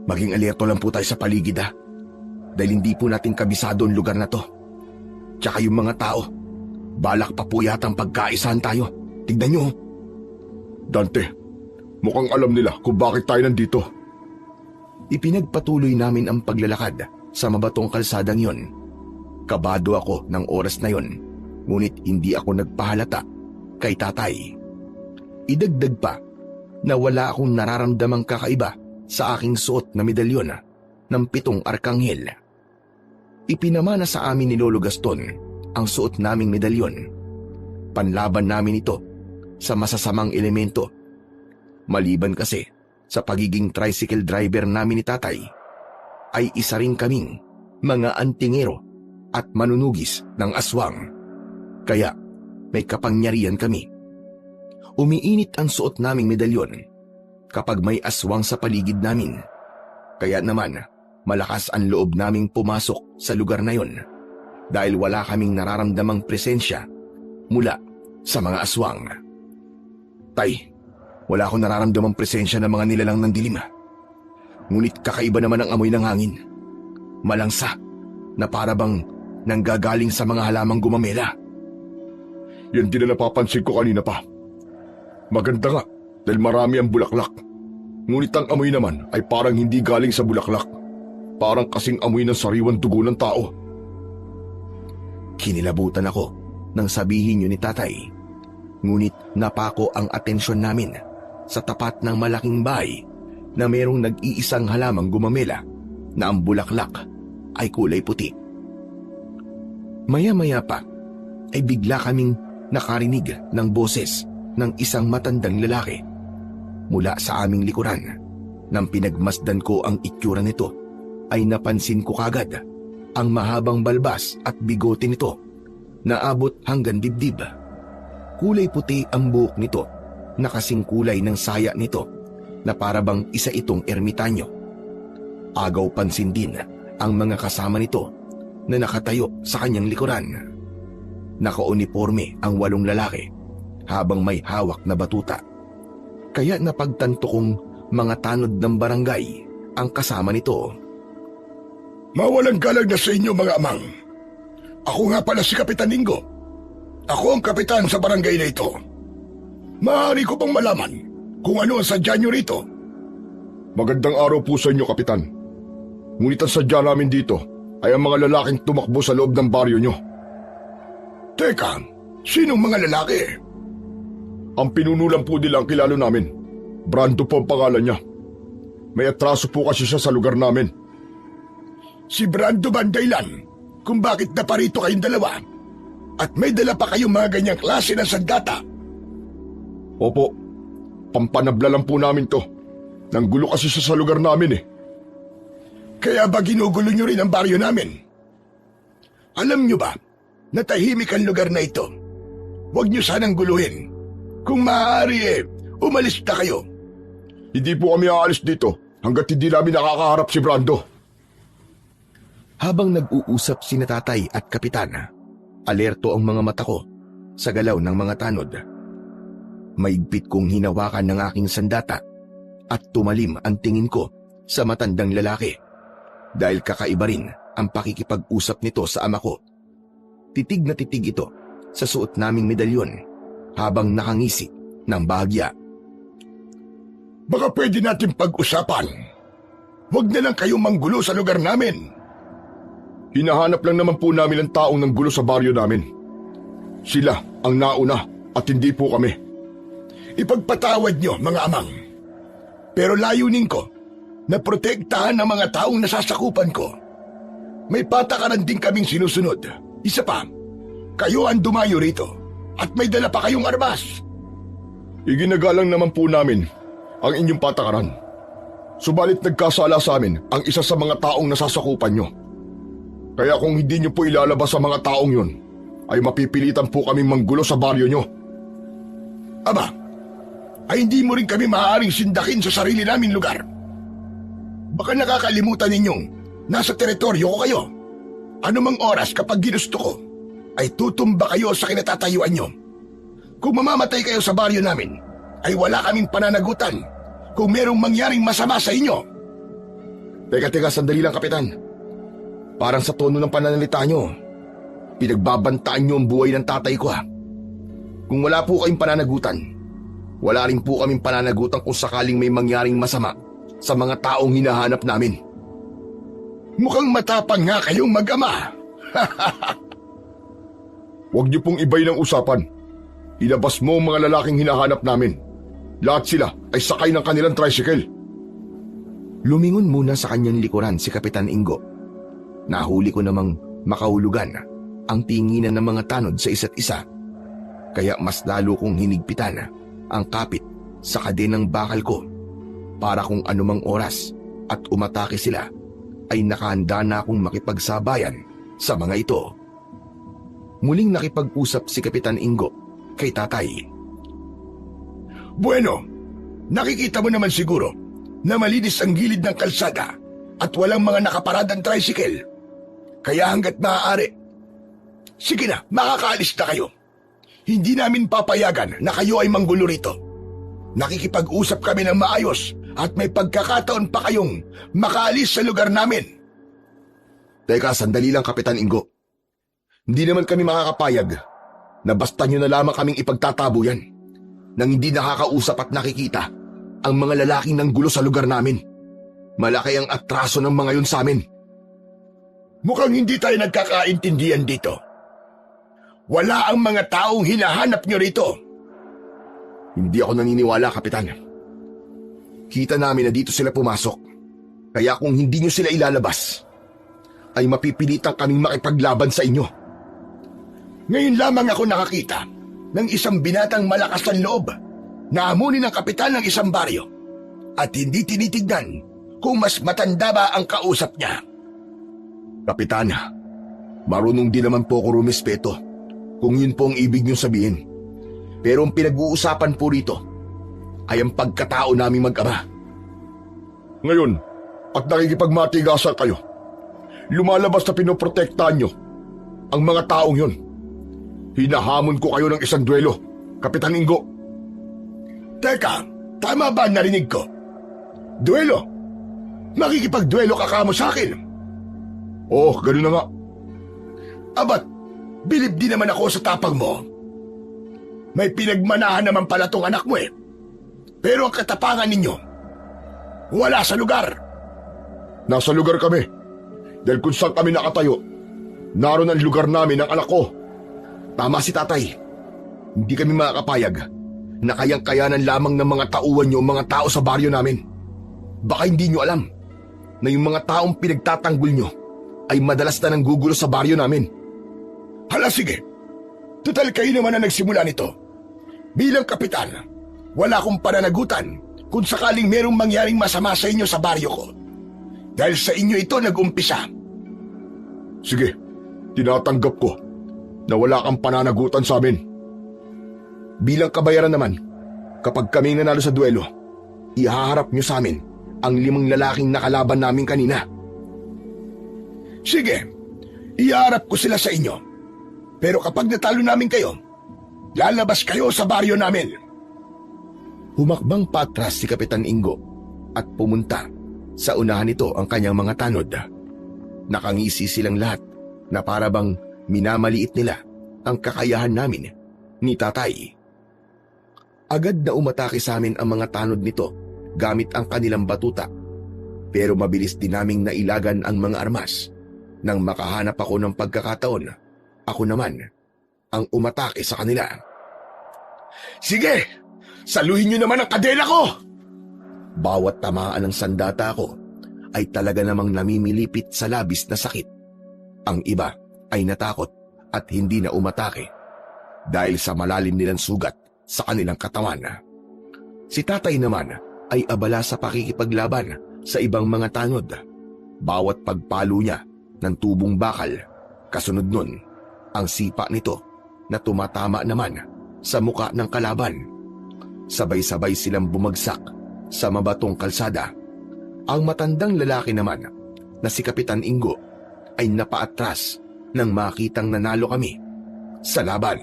maging alerto lang po tayo sa paligid. dahil hindi po natin kabisado ang lugar na to. Tsaka yung mga tao, balak pa po yatang pagkaisahan tayo. Tignan nyo. Dante, mukhang alam nila kung bakit tayo nandito. Ipinagpatuloy namin ang paglalakad sa mabatong kalsadang yon. Kabado ako ng oras na yon, ngunit hindi ako nagpahalata kay tatay. Idagdag pa na wala akong nararamdamang kakaiba sa aking suot na medalyon ng 7 arkanghel. Ipinamana sa amin ni Lolo Gaston ang suot naming medalyon. Panlaban namin ito sa masasamang elemento. Maliban kasi sa pagiging tricycle driver namin ni tatay, ay isa rin kaming mga antingero at manunugis ng aswang. Kaya may kapangyarihan kami. Umiinit ang suot naming medalyon kapag may aswang sa paligid namin. Kaya naman, malakas ang loob naming pumasok sa lugar na yon dahil wala kaming nararamdamang presensya mula sa mga aswang. Tay, wala akong nararamdamang presensya ng mga nilalang ng dilim. Ngunit kakaiba naman ang amoy ng hangin. Malangsa na para bang nanggagaling sa mga halamang gumamela. Yan din na napapansin ko kanina pa. Maganda nga dahil marami ang bulaklak. Ngunit ang amoy naman ay parang hindi galing sa bulaklak. Parang kasing amoy ng sariwang dugo ng tao. Kinilabutan ako nang sabihin yun ni tatay. Ngunit napako ang atensyon namin sa tapat ng malaking bahay na mayroong nag-iisang halamang gumamela na ang bulaklak ay kulay puti. Maya-maya pa ay bigla kaming nakarinig ng boses ng isang matandang lalaki mula sa aming likuran. Nang pinagmasdan ko ang itsura nito, ay napansin ko kagad ang mahabang balbas at bigote nito na abot hanggang dibdib. Kulay puti ang buhok nito na kasing kulay ng saya nito na parabang isa itong ermitanyo. Agaw pansin din ang mga kasama nito na nakatayo sa kanyang likuran. Nakauniforme ang 8 lalaki habang may hawak na batuta. Kaya napagtanto kong mga tanod ng barangay ang kasama nito. Mawalang galang na sa inyo mga amang. Ako nga pala si Kapitan Ingo. Ako ang kapitan sa barangay na ito. Maaari ko bang malaman kung ano ang sadya nyo rito? Magandang araw po sa inyo, Kapitan. Ngunit ang sadya namin dito ay ang mga lalaking tumakbo sa loob ng baryo nyo. Teka, sinong mga lalaki? Ang pinunulan po nila ang kilalo namin. Brando po ang pangalan niya. May atraso po kasi siya sa lugar namin. Si Brando ba ang dahilan kung bakit naparito kayong dalawa? At may dala pa kayong mga ganyang klase ng sandata? Opo, pampanabla lang po namin to. Nanggulo kasi siya sa lugar namin eh. Kaya ba ginugulo nyo rin ang baryo namin? Alam nyo ba na tahimik ang lugar na ito? Huwag nyo sanang guluhin. Kung maaari umalis na kayo. Hindi po kami aalis dito hanggat hindi namin nakakaharap si Brando. Habang nag-uusap si tatay at kapitan, alerto ang mga mata ko sa galaw ng mga tanod. Maigpit kong hinawakan ng aking sandata at tumalim ang tingin ko sa matandang lalaki dahil kakaiba rin ang pakikipag-usap nito sa ama ko. Titig na titig ito sa suot naming medalyon habang nakangisi ng bahagya. Baka pwede natin pag-usapan. Huwag na lang kayong manggulo sa lugar namin. Hinahanap lang naman po namin ang taong nanggulo sa baryo namin. Sila ang nauna at hindi po kami. Ipagpatawad nyo, mga amang. Pero layunin ko na protektahan ang mga taong nasasakupan ko. May patakaran din kaming sinusunod. Isa pa, kayo ang dumayo rito at may dala pa kayong armas. Iginagalang naman po namin ang inyong patakaran. Subalit nagkasala sa amin ang isa sa mga taong nasasakupan nyo. Kaya kung hindi nyo po ilalabas sa mga taong yun, ay mapipilitan po kaming manggulo sa baryo nyo. Aba, ay hindi mo rin kami maaaring sindakin sa sarili namin lugar. Baka nakakalimutan ninyong nasa teritoryo ko kayo. Anumang oras kapag ginusto ko, ay tutumba kayo sa kinatatayuan nyo. Kung mamamatay kayo sa baryo namin, ay wala kaming pananagutan kung merong mangyaring masama sa inyo. Teka, sandali lang, Kapitan. Parang sa tono ng pananalita nyo, pinagbabantaan nyo ang buhay ng tatay ko ha. Kung wala po kayong pananagutan, wala rin po kaming pananagutan kung sakaling may mangyaring masama sa mga taong hinahanap namin. Mukhang matapang nga kayong mag-ama. Huwag niyo pong ibay ng usapan. Ilabas mo ang mga lalaking hinahanap namin. Lahat sila ay sakay ng kanilang tricycle. Lumingon muna sa kanyang likuran si Kapitan Ingo. Nahuli ko namang makahulugan ang tinginan ng mga tanod sa isa't isa. Kaya mas lalo kong hinigpitan ang kapit sa kadenang bakal ko para kung anumang oras at umatake sila ay nakahanda na akong makipagsabayan sa mga ito. Muling nakipag-usap si Kapitan Ingo kay tatay. Bueno, nakikita mo naman siguro na malinis ang gilid ng kalsada at walang mga nakaparadang tricycle. Kaya hanggat maaari, sige na, makakaalis na kayo. Hindi namin papayagan na kayo ay manggulo rito. Nakikipag-usap kami ng maayos at may pagkakataon pa kayong makaalis sa lugar namin. Teka, sandali lang Kapitan Ingo. Hindi naman kami makakapayag na basta nyo na lamang kaming ipagtatabo yan nang hindi nakakausap at nakikita ang mga lalaking nanggulo sa lugar namin. Malaki ang atraso ng mga yun sa amin. Mukhang hindi tayo nagkakaintindihan dito. Wala ang mga taong hinahanap nyo rito. Hindi ako naniniwala, Kapitan. Kita namin na dito sila pumasok. Kaya kung hindi nyo sila ilalabas, ay mapipilitan kaming makipaglaban sa inyo. Ngayon lamang ako nakakita ng isang binatang malakas ang loob na amunin ng kapitan ng isang baryo at hindi tinitignan kung mas matanda ba ang kausap niya. Kapitan, marunong din naman po ako rumispeto kung yun po ang ibig niyong sabihin. Pero ang pinag-uusapan po rito ay ang pagkatao naming mag-ama. Ngayon, at nakikipagmatigasan kayo, lumalabas na pinoprotektahan nyo ang mga taong yun. Hinahamon ko kayo ng isang duelo, Kapitan Ingo. Teka, tama ba ang narinig ko? Duelo? Makikipagduelo ka kamo sa akin? Oh, ganun na nga. Abat, bilib din naman ako sa tapang mo. May pinagmanahan naman pala tong anak mo eh. Pero ang katapangan ninyo, wala sa lugar. Nasa lugar kami. Dahil kung saan kami nakatayo, naroon ang lugar namin ng anak ko. Tama si tatay. Hindi kami makakapayag na kayang-kayanan lamang ng mga tauhan nyo mga tao sa baryo namin. Baka hindi nyo alam na yung mga taong pinagtatanggol nyo ay madalas na nanggugulo sa baryo namin. Hala sige, total kayo naman ang nagsimula nito. Bilang kapitan, wala akong pananagutan kung sakaling merong mangyaring masama sa inyo sa baryo ko. Dahil sa inyo ito nag-umpisa. Sige, tinatanggap ko na wala kang pananagutan sa amin. Bilang kabayaran naman, kapag kami nanalo sa duelo, ihaharap nyo sa amin ang 5 lalaking nakalaban namin kanina. Sige, iharap ko sila sa inyo. Pero kapag natalo namin kayo, lalabas kayo sa baryo namin. Humakbang patras si Kapitan Ingo at pumunta sa unahan nito ang kanyang mga tanod. Nakangisi silang lahat na para bang minamaliit nila ang kakayahan namin ni tatay. Agad na umatake sa amin ang mga tanod nito gamit ang kanilang batuta. Pero mabilis din naming nailagan ang mga armas. Nang makahanap ako ng pagkakataon, ako naman ang umatake sa kanila. Sige, saluhin niyo naman ang kadena ko! Bawat tamaan ng sandata ko ay talaga namang namimilipit sa labis na sakit. Ang iba ay natakot at hindi na umatake dahil sa malalim nilang sugat sa kanilang katawan. Si tatay naman ay abala sa pakikipaglaban sa ibang mga tanod. Bawat pagpalo niya ng tubong bakal, kasunod nun ang sipa nito na tumatama naman sa muka ng kalaban. Sabay-sabay silang bumagsak sa mabatong kalsada. Ang matandang lalaki naman na si Kapitan Ingo ay napaatras nang makitang nanalo kami sa laban.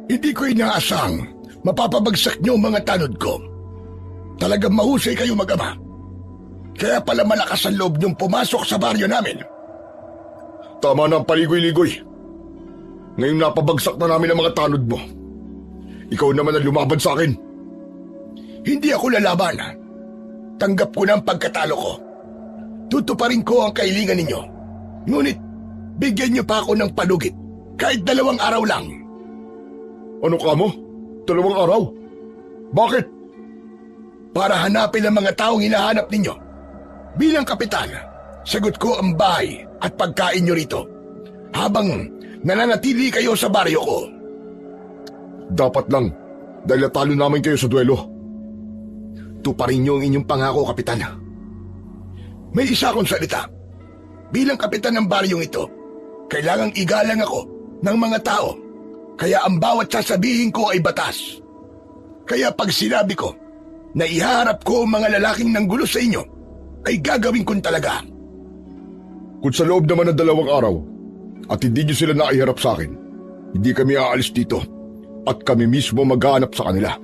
Hindi ko inaasang mapapabagsak niyo ang mga tanod ko. Talagang mahusay kayo mag-ama. Kaya pala malakas ang loob niyong pumasok sa baryo namin Tama na ang paligoy-ligoy. Ngayong napabagsak na namin ang mga tanod mo. Ikaw naman ang lumaban sa akin. Hindi ako lalaban. Tanggap ko na ang pagkatalo ko. Tutuparin ko ang kahilingan ninyo. Ngunit, bigyan niyo pa ako ng palugit. Kahit 2 araw lang. Ano ka mo? 2 araw? Bakit? Para hanapin ang mga taong hinahanap ninyo. Bilang kapitan, sagot ko ang bahay at pagkain nyo rito. Habang nananatili kayo sa baryo ko. Dapat lang, dahil natalo namin kayo sa duelo. Tuparin niyo ang inyong pangako, kapitan. May isa akong salita. Bilang kapitan ng baryong ito, kailangang igalang ako ng mga tao. Kaya ang bawat sasabihin ko ay batas. Kaya pag sinabi ko na ihaharap ko ang mga lalaking nanggulo sa inyo, ay gagawin ko talaga. Kung sa loob naman ng 2 araw at hindi nyo sila naiharap sa akin, hindi kami aalis dito at kami mismo maghahanap sa kanila.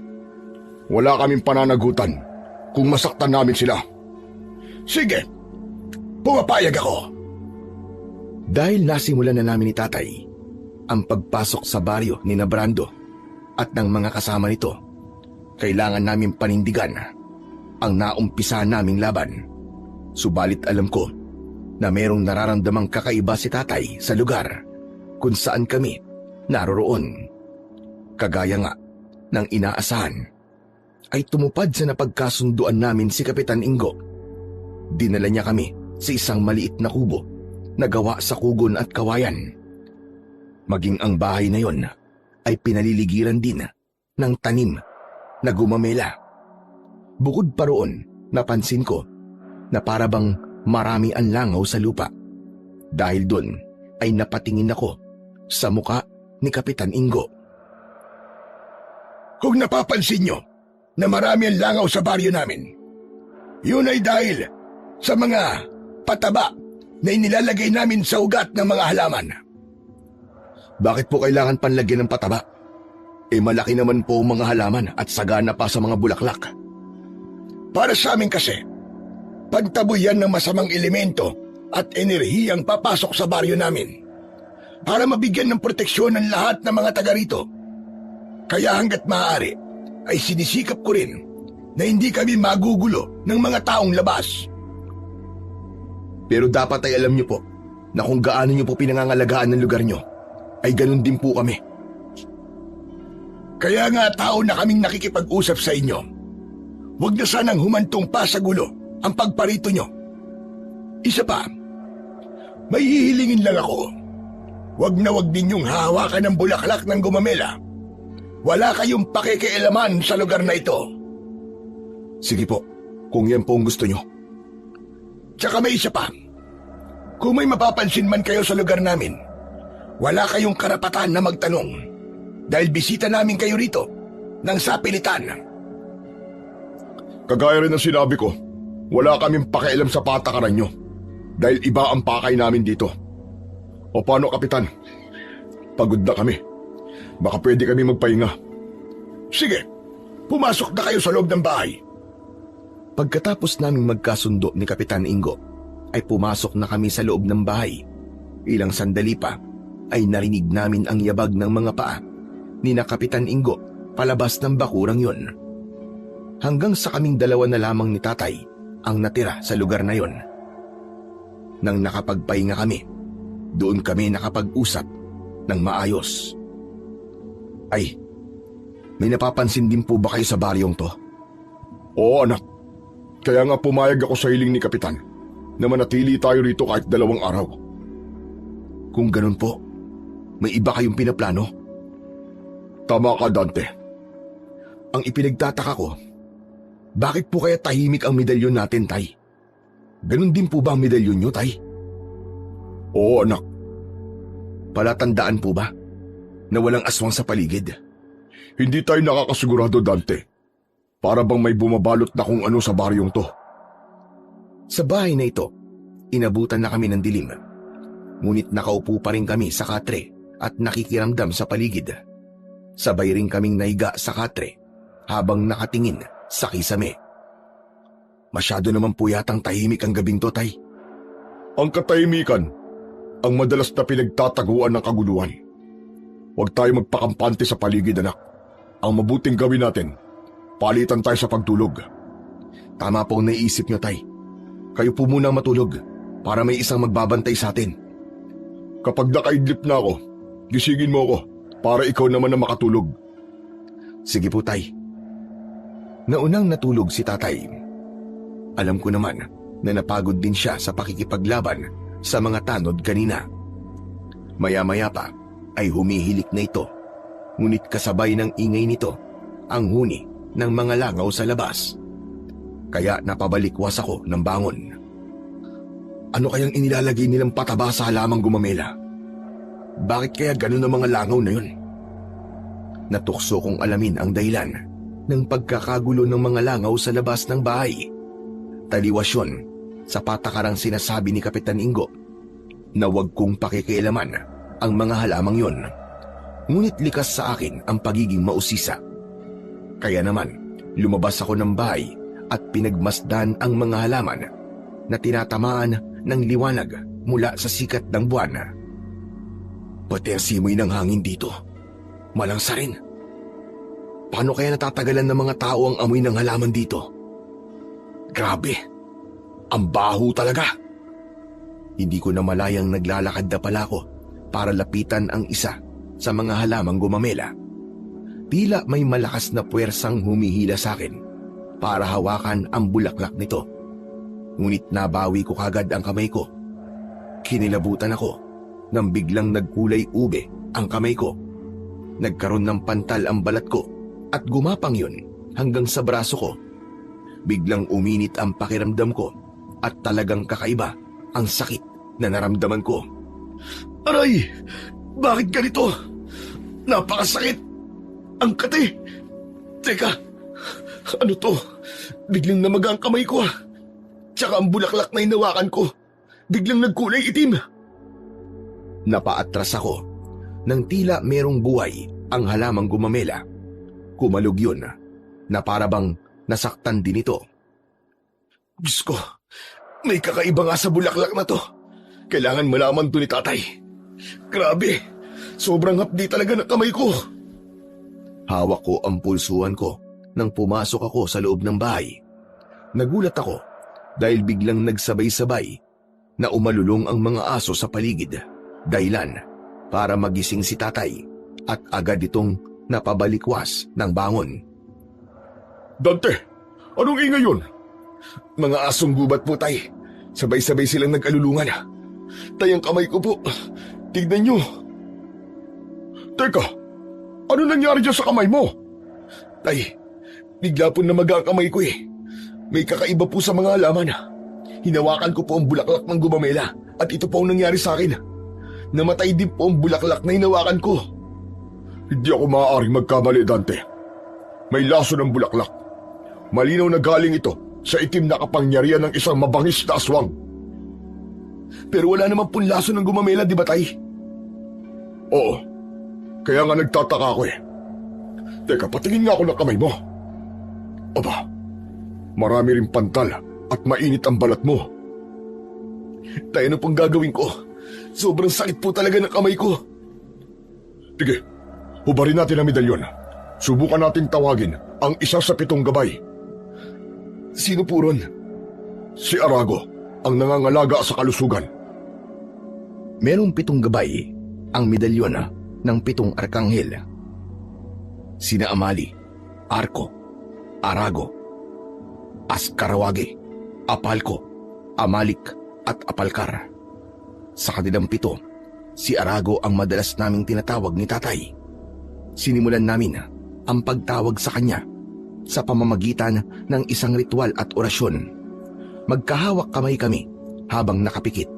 Wala kaming pananagutan kung masaktan namin sila. Sige, pumapayag ako. Dahil nasimulan na namin ni tatay ang pagpasok sa baryo ni Brando at ng mga kasama nito, kailangan namin panindigan ang naumpisa naming laban. Subalit alam ko na merong nararamdamang kakaiba si tatay sa lugar kung saan kami naroroon. Kagaya nga ng inaasahan, ay tumupad sa napagkasunduan namin si Kapitan Ingo. Dinala niya kami sa isang maliit na kubo na gawa sa kugon at kawayan. Maging ang bahay na yon ay pinaliligiran din ng tanim na gumamela. Bukod pa roon, napansin ko na para bang marami ang langaw sa lupa. Dahil doon ay napatingin ako sa muka ni Kapitan Ingo. Kung napapansin nyo na marami ang langaw sa baryo namin, yun ay dahil sa mga pataba na inilalagay namin sa ugat ng mga halaman. Bakit po kailangan panlagyan ng pataba? Malaki naman po ang mga halaman at sagana pa sa mga bulaklak. Para sa amin kasi, pagtaboy yan ng masamang elemento at enerhiyang papasok sa baryo namin para mabigyan ng proteksyon ng lahat ng mga taga rito. Kaya hanggat maaari ay sinisikap ko rin na hindi kami magugulo ng mga taong labas. Pero dapat ay alam niyo po na kung gaano niyo po pinangangalagaan ng lugar niyo, ay ganun din po kami. Kaya nga tao na kaming nakikipag-usap sa inyo. Huwag na sanang humantong pa sa gulo ang pagparito nyo. Isa pa, may hihilingin lang ako. Huwag na huwag ninyong hahawakan ng bulaklak ng gumamela. Wala kayong pakikialaman sa lugar na ito. Sige po, kung yan po ang gusto nyo. Tsaka may isa pa. Kung may mapapansin man kayo sa lugar namin, wala kayong karapatan na magtanong dahil bisita namin kayo rito ng sapilitan. Kagaya rin ng sinabi ko, wala kaming pakialam sa patakaran nyo dahil iba ang pakay namin dito. O paano, Kapitan? Pagod na kami. Baka pwede kami magpahinga. Sige, pumasok na kayo sa loob ng bahay. Pagkatapos naming magkasundo ni Kapitan Ingo, ay pumasok na kami sa loob ng bahay. Ilang sandali pa, ay narinig namin ang yabag ng mga paa ni na Kapitan Ingo palabas ng bakurang yon. Hanggang sa kaming dalawa na lamang ni tatay ang natira sa lugar na yon. Nang nakapagpahinga kami, doon kami nakapag-usap ng maayos. Ay, may napapansin din po ba kayo sa baryong to? Oo, anak. Kaya nga pumayag ako sa hiling ni Kapitan na manatili tayo rito kahit 2 araw. Kung ganun po, may iba kayong pinaplano? Tama ka, Dante. Ang ipinagtataka ko, bakit po kaya tahimik ang medalyon natin, Tay? Ganun din po ba ang medalyon nyo, Tay? Oo, anak. Palatandaan po ba na walang aswang sa paligid? Hindi tayo nakakasigurado, Dante. Para bang may bumabalot na kung ano sa baryong to. Sa bahay na ito, inabutan na kami ng dilim. Ngunit nakaupo pa rin kami sa katre at nakikiramdam sa paligid. Sabay rin kaming naiga sa katre habang nakatingin sa kisame. Masyado naman po yatang tahimik ang gabing to, Tay. Ang katahimikan ang madalas na pinagtataguan ng kaguluhan. Huwag tayo magpakampante sa paligid, anak. Ang mabuting gawin natin, palitan tayo sa pagtulog. Tama po ang naisip niyo, Tay. Kayo po muna matulog para may isang magbabantay sa atin. Kapag nakaidlip na ako, gisingin mo ako para ikaw naman na makatulog. Sige po, Tay. Naunang natulog si Tatay. Alam ko naman na napagod din siya sa pakikipaglaban sa mga tanod kanina. Maya-maya pa ay humihilik na ito, ngunit kasabay ng ingay nito ang huni ng mga langaw sa labas. Kaya napabalikwas ako ng bangon. Ano kayang inilalagay nilang pataba sa halamang gumamela? Bakit kaya ganun ang mga langaw na yun? Natukso kong alamin ang dahilan ng pagkakagulo ng mga langaw sa labas ng bahay. Taliwas yun sa patakarang sinasabi ni Kapitan Ingo na huwag kong pakikialaman ang mga halamang yon. Ngunit likas sa akin ang pagiging mausisa. Kaya naman, lumabas ako ng bahay at pinagmasdan ang mga halaman na tinatamaan ng liwanag mula sa sikat ng buwan. Pati ang simoy ng hangin dito, malangsa rin. Paano kaya natatagalan ng mga tao ang amoy ng halaman dito? Grabe, ang baho talaga. Hindi ko na malayang naglalakad na pala ako para lapitan ang isa sa mga halamang gumamela. Tila may malakas na puwersang humihila sa akin para hawakan ang bulaklak nito. Ngunit nabawi ko kagad ang kamay ko. Kinilabutan ako nang biglang nagkulay ube ang kamay ko. Nagkaroon ng pantal ang balat ko at gumapang yun hanggang sa braso ko. Biglang uminit ang pakiramdam ko at talagang kakaiba ang sakit na naramdaman ko. Aray! Bakit ganito? Napakasakit! Ang kati! Teka, ano to? Biglang namaga ang kamay ko. Tsaka ang bulaklak na hinawakan ko, biglang nagkulay itim. Napaatras ako nang tila merong buhay ang halamang gumamela. Kumalog yun na parabang nasaktan din ito. Diyos ko, may kakaiba nga sa bulaklak na to. Kailangan malaman to ni Tatay. Grabe, sobrang hapdi talaga ng kamay ko. Hawak ko ang pulsuhan ko nang pumasok ako sa loob ng bahay. Nagulat ako dahil biglang nagsabay-sabay na umalulong ang mga aso sa paligid. Dahilan para magising si Tatay at agad itong napabalikwas ng bangon. Dante, anong ingay yun? Mga asong gubat po, Tay. Sabay-sabay silang nag-alulungan. Tay, ang kamay ko po. Tignan nyo. Teka, ano nangyari dyan sa kamay mo? Tay, bigla po namaga ang kamay ko eh. May kakaiba po sa mga halaman. Hinawakan ko po ang bulaklak ng gumamela at ito po ang nangyari sa akin. Namatay din po ang bulaklak na hinawakan ko. Hindi ako maaaring magkamali, Dante. May laso ng bulaklak. Malinaw na galing ito sa itim na kapangyarihan ng isang mabangis na aswang. Pero wala naman pong laso ng gumamela, di ba, Tay? Oo, kaya nga nagtataka ako eh. Teka, patingin nga ako ng kamay mo. Aba, marami ring pantal at mainit ang balat mo. Tay, ano pong gagawin ko? Sobrang sakit po talaga ng kamay ko. Sige, hubarin natin ang medalyon. Subukan natin tawagin ang isa sa 7 gabay. Sino po ron? Si Arago, ang nangangalaga sa kalusugan. Merong 7 gabay ang medalyon ng 7 arkanghel. Sina Amali, Arko, Arago, Askarawage, Apalko, Amalik at Apalkar. Sa kanilang 7, si Arago ang madalas naming tinatawag ni Tatay. Sinimulan namin ang pagtawag sa kanya sa pamamagitan ng isang ritual at orasyon. Magkahawak kamay kami habang nakapikit.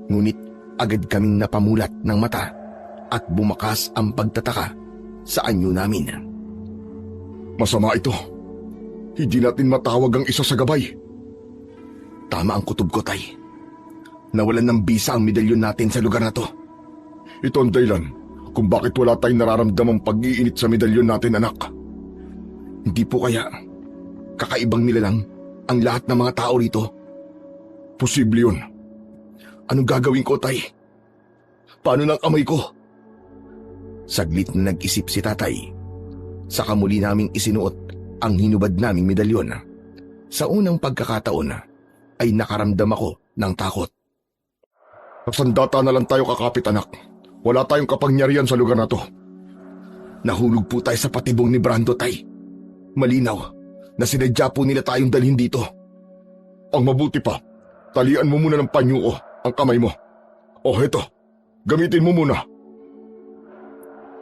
Ngunit agad kaming napamulat ng mata at bumakas ang pagtataka sa anyo namin. Masama ito. Hindi natin matawag ang isa sa gabay. Tama ang kutob ko, Tay. Nawalan ng bisa ang medalyon natin sa lugar na to. Ito ang dahilan kung bakit wala tayong nararamdamang pag-iinit sa medalyon natin, anak. Hindi po kaya kakaibang nilalang ang lahat ng mga tao rito? Posible yun. Anong gagawin ko, Tay? Paano ng kamay ko? Saglit na nag-isip si tatay. Saka muli naming isinuot ang hinubad naming medalyon. Sa unang pagkakataon ay nakaramdam ako ng takot. Nagsandata na lang tayo kakapit anak. Wala tayong kapangyarihan sa lugar na to. Nahulog po tayo sa patibong ni Brando, tay. Malinaw na sinadya po nila tayong dalhin dito. Ang mabuti pa, talian mo muna ng panyo ko ang kamay mo. O heto, gamitin mo muna.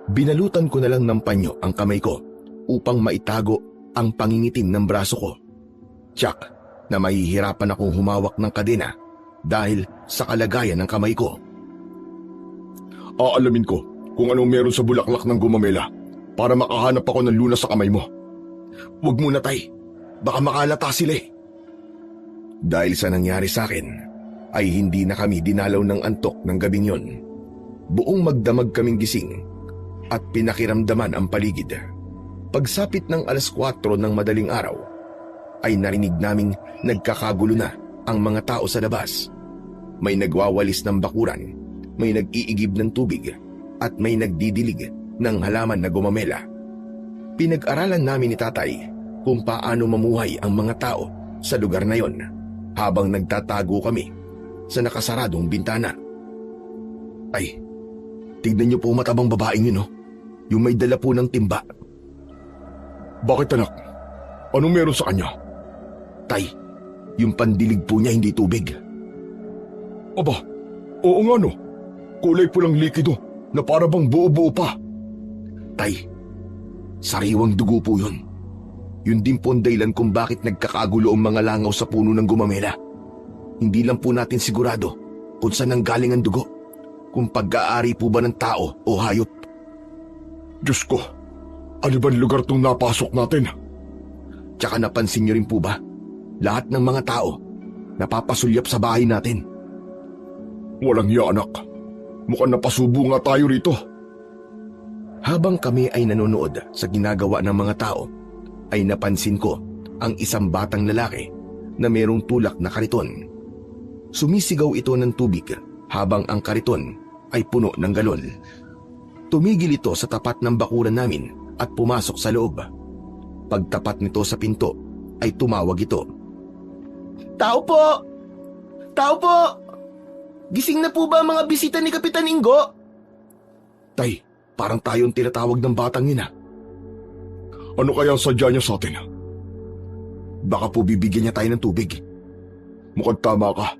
Binalutan ko na lang ng panyo ang kamay ko upang maitago ang pangingitim ng braso ko. Tiyak na mahihirapan akong humawak ng kadena dahil sa kalagayan ng kamay ko. Aalamin ko kung anong meron sa bulaklak ng gumamela para makahanap ako ng lunas sa kamay mo. Huwag muna, tay. Baka makalata sila eh. Dahil sa nangyari sa akin, ay hindi na kami dinalaw ng antok ng gabing yon. Buong magdamag kaming gising at pinakiramdaman ang paligid. Pagsapit ng 4:00 ng madaling araw, ay narinig naming nagkakagulo na ang mga tao sa labas. May nagwawalis ng bakuran, may nag-iigib ng tubig, at may nagdidilig ng halaman na gumamela. Pinag-aralan namin ni tatay kung paano mamuhay ang mga tao sa lugar na yon habang nagtatago kami sa nakasaradong bintana. Ay, tignan niyo po matabang babaeng yun, no? Yung may dala po ng timba. Bakit anak? Anong meron sa kanya? Tay, yung pandilig po niya hindi tubig. Aba, oo nga no. Kulay pulang likido na para bang buo-buo pa. Tay, sariwang dugo po yun. Yun din po ang dahilan kung bakit nagkakagulo ang mga langaw sa puno ng gumamela. Hindi lang po natin sigurado kung saan nanggaling ang dugo, kung pag-aari po ba ng tao o hayop. Diyos ko, ano bang lugar tong napasok natin? Tsaka napansin niyo rin po ba, lahat ng mga tao napapasulyap sa bahay natin. Walang iya anak. Mukhang napasubo nga tayo rito. Habang kami ay nanonood sa ginagawa ng mga tao, ay napansin ko ang isang batang lalaki na mayroong tulak na kariton. Sumisigaw ito ng tubig habang ang kariton ay puno ng galon. Tumigil ito sa tapat ng bakuran namin at pumasok sa loob. Pagtapat nito sa pinto ay tumawag ito. "Tao po! Tao po! Gising na po ba ang mga bisita ni Kapitan Ingo?" Tay, parang tayong tinatawag ng batang yun. Ano kaya ang sadya niya sa atin? Baka po bibigyan niya tayo ng tubig. Mukhang tama ka.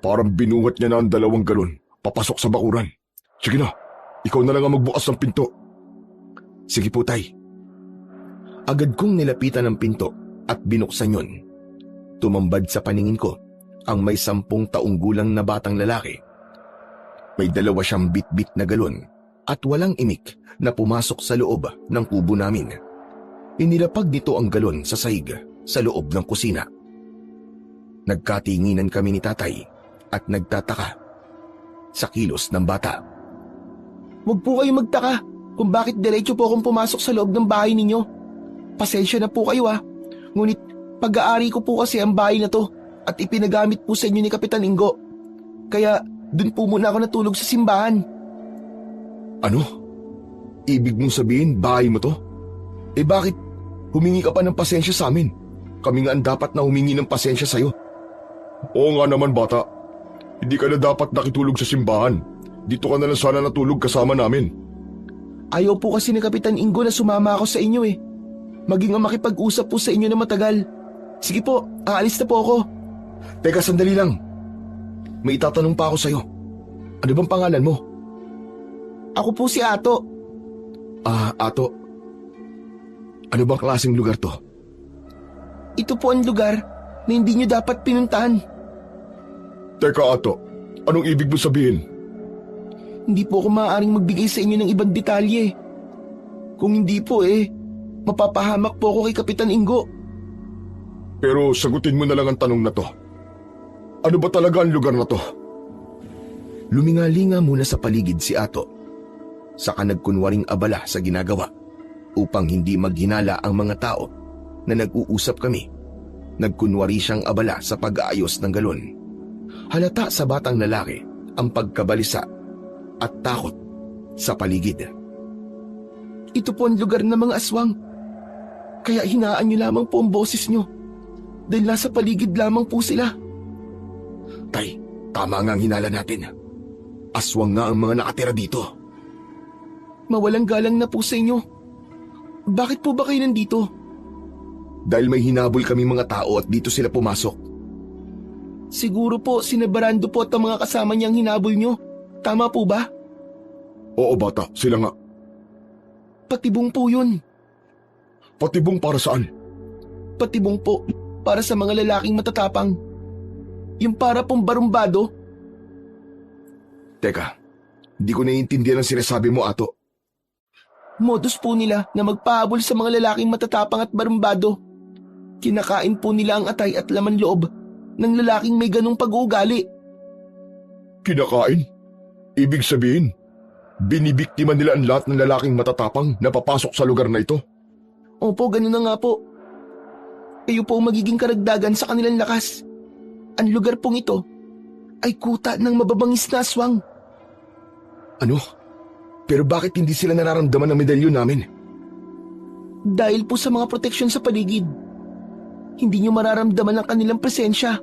Parang binuhat niya na ang 2 galon papasok sa bakuran. Sige na, ikaw na lang ang magbukas ng pinto. Sige po, tay. Agad kong nilapitan ang pinto at binuksan yun. Tumambad sa paningin ko ang may 10 taong gulang na batang lalaki. May 2 siyang bit-bit na galon at walang imik na pumasok sa loob ng kubo namin. Inilapag nito ang galon sa sahig sa loob ng kusina. Nagkatinginan kami ni tatay at nagtataka sa kilos ng bata. "Huwag po kayo magtaka kung bakit diretso po akong pumasok sa loob ng bahay ninyo. Pasensya na po kayo Ngunit pag-aari ko po kasi ang bahay na to at ipinagamit po sa inyo ni Kapitan Ingo. Kaya dun po muna ako natulog sa simbahan." Ano? Ibig mong sabihin bahay mo to? Bakit humingi ka pa ng pasensya sa amin? Kami nga ang dapat na humingi ng pasensya sa'yo. Oo nga naman bata. Hindi ka na dapat nakitulog sa simbahan. Dito ka na lang sana natulog kasama namin. Ayaw po kasi ni Kapitan Ingo na sumama ako sa inyo Maging ang makipag-usap po sa inyo na matagal. Sige po, aalis na po ako. Teka, sandali lang. May itatanong pa ako sa'yo. Ano bang pangalan mo? Ako po si Ato. Ato. Ano bang klaseng lugar to? Ito po ang lugar na hindi nyo dapat pinuntahan. Teka Ato, anong ibig mo sabihin? Hindi po ako maaaring magbigay sa inyo ng ibang detalye. Kung hindi po mapapahamak po ako kay Kapitan Ingo. Pero sagutin mo na lang ang tanong na to. Ano ba talaga ang lugar na to? Lumingalinga muna sa paligid si Ato. Saka nagkunwaring abala sa ginagawa upang hindi maghinala ang mga tao na nag-uusap kami. Nagkunwari siyang abala sa pag-aayos ng galon. Halata sa batang lalaki ang pagkabalisa at takot sa paligid. Ito po ang lugar ng mga aswang. Kaya hinaan niyo lamang po ang boses niyo dahil nasa paligid lamang po sila. Tay, tama nga ang hinala natin. Aswang nga ang mga nakatira dito. Mawalang galang na po sa inyo. Bakit po ba kayo nandito? Dahil may hinabol kami mga tao at dito sila pumasok. Siguro po sinabarando po at ang mga kasama niyang hinabol niyo. Tama po ba? Oo bata, sila nga. Patibong po yun. Patibong para saan? Patibong po para sa mga lalaking matatapang. Yung para pong barumbado. Teka, hindi ko naiintindihan ang sinasabi mo, Ato. Modus po nila na magpahabol sa mga lalaking matatapang at barumbado. Kinakain po nila ang atay at laman loob ng lalaking may ganong pag-uugali. Kinakain? Ibig sabihin, binibiktima nila ang lahat ng lalaking matatapang na papasok sa lugar na ito? Opo, ganun na nga po. Kayo po ang magiging karagdagan sa kanilang lakas. Ang lugar pong ito ay kuta ng mababangis na aswang. Ano? Pero bakit hindi sila nararamdaman ng medalyon namin? Dahil po sa mga proteksyon sa paligid. Hindi nyo mararamdaman ang kanilang presensya.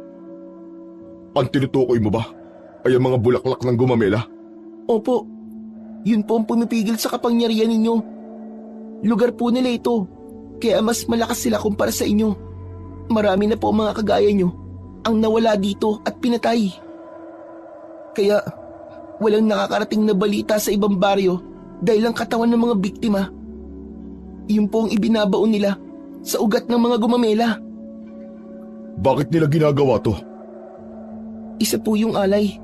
Ang tinutukoy mo ba ay ang mga bulaklak ng gumamela? Opo. Yun po ang pumipigil sa kapangyarihan ninyo. Lugar po nila ito. Kaya mas malakas sila kumpara sa inyo. Marami na po mga kagaya nyo ang nawala dito at pinatay. Kaya walang nakakarating na balita sa ibang baryo dahil ang katawan ng mga biktima. Yun po ang ibinabaon nila sa ugat ng mga gumamela. Bakit nila ginagawa to? Isa po yung alay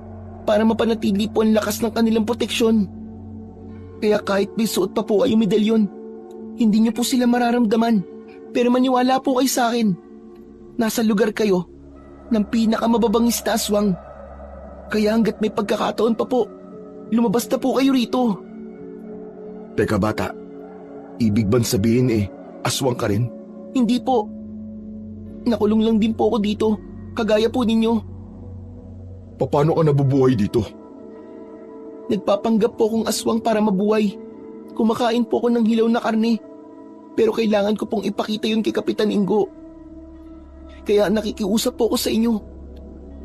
para mapanatili po ang lakas ng kanilang proteksyon. Kaya kahit may suot pa po ay yung medalyon, hindi niyo po sila mararamdaman. Pero maniwala po kayo sa akin. Nasa lugar kayo ng pinakamababangis na aswang. Kaya hanggat may pagkakataon pa po, lumabas na po kayo rito. Teka bata, ibig bang sabihin aswang ka rin? Hindi po. Nakulong lang din po ako dito, kagaya po ninyo. Paano ka nabubuhay dito? Nagpapanggap po akong aswang para mabuhay. Kumakain po ako ng hilaw na karne. Pero kailangan ko pong ipakita yun kay Kapitan Ingo. Kaya nakikiusap po ako sa inyo.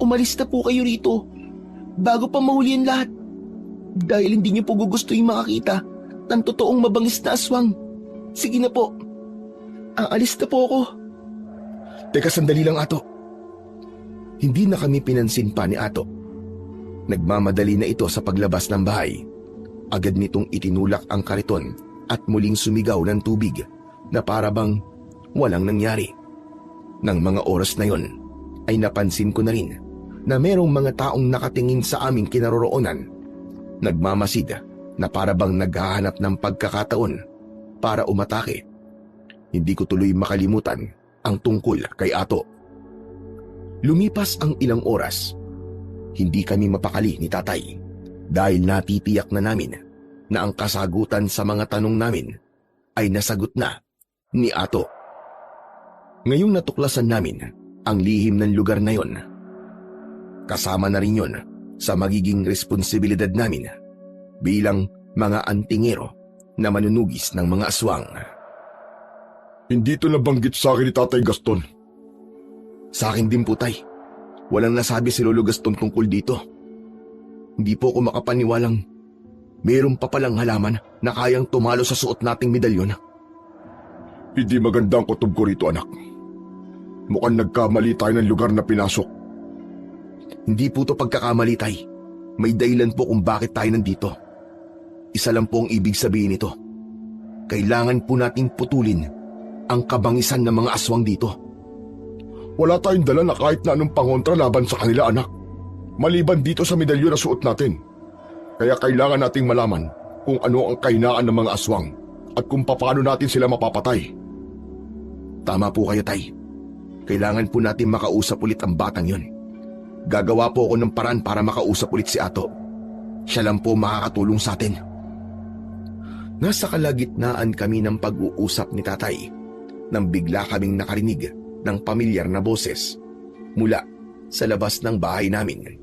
Umalis na po kayo rito bago pa mahuli ang lahat. Dahil hindi niyo po gugustuhin makakita ng totoong mabangis na aswang. Sige na po. Aalis na po ako. Teka, sandali lang, Ato. Hindi na kami pinansin pa ni Ato. Nagmamadali na ito sa paglabas ng bahay. Agad nitong itinulak ang kariton at muling sumigaw ng tubig na parabang walang nangyari. Nang mga oras na yon, ay napansin ko na rin na merong mga taong nakatingin sa aming kinaroroonan. Nagmamasid na parabang naghahanap ng pagkakataon para umatake. Hindi ko tuloy makalimutan ang tungkol kay Ato. Lumipas ang ilang oras. Hindi kami mapakali ni Tatay dahil natitiyak na namin na ang kasagutan sa mga tanong namin ay nasagot na ni Ato. Ngayong natuklasan namin ang lihim ng lugar na yon, kasama na rin yon sa magiging responsibilidad namin bilang mga antingero na manunugis ng mga aswang. Hindi ito nabanggit sa akin ni Tatay Gaston. Sa akin din po, Tay. Walang nasabi si Lolo Gaston tungkol dito. Hindi po ako makapaniwalang mayroon pa palang halaman na kayang tumalo sa suot nating medalyon. Hindi maganda ang kutob ko rito, anak. Mukhang nagkamali tayo ng lugar na pinasok. Hindi po to pagkakamali, Tay. May dahilan po kung bakit tayo nandito. Isa lang po ang ibig sabihin nito. Kailangan po nating putulin ang kabangisan ng mga aswang dito. Wala tayong dala na kahit na anong pangontra laban sa kanila, anak. Maliban dito sa medalyon na suot natin. Kaya kailangan nating malaman kung ano ang kahinaan ng mga aswang at kung paano natin sila mapapatay. Tama po kayo, Tay. Kailangan po natin makausap ulit ang batang yon. Gagawa po ako ng paraan para makausap ulit si Ato. Siya lang po makakatulong sa atin. Nasa kalagitnaan kami ng pag-uusap ni Tatay nang bigla kaming nakarinig ng pamilyar na boses mula sa labas ng bahay namin.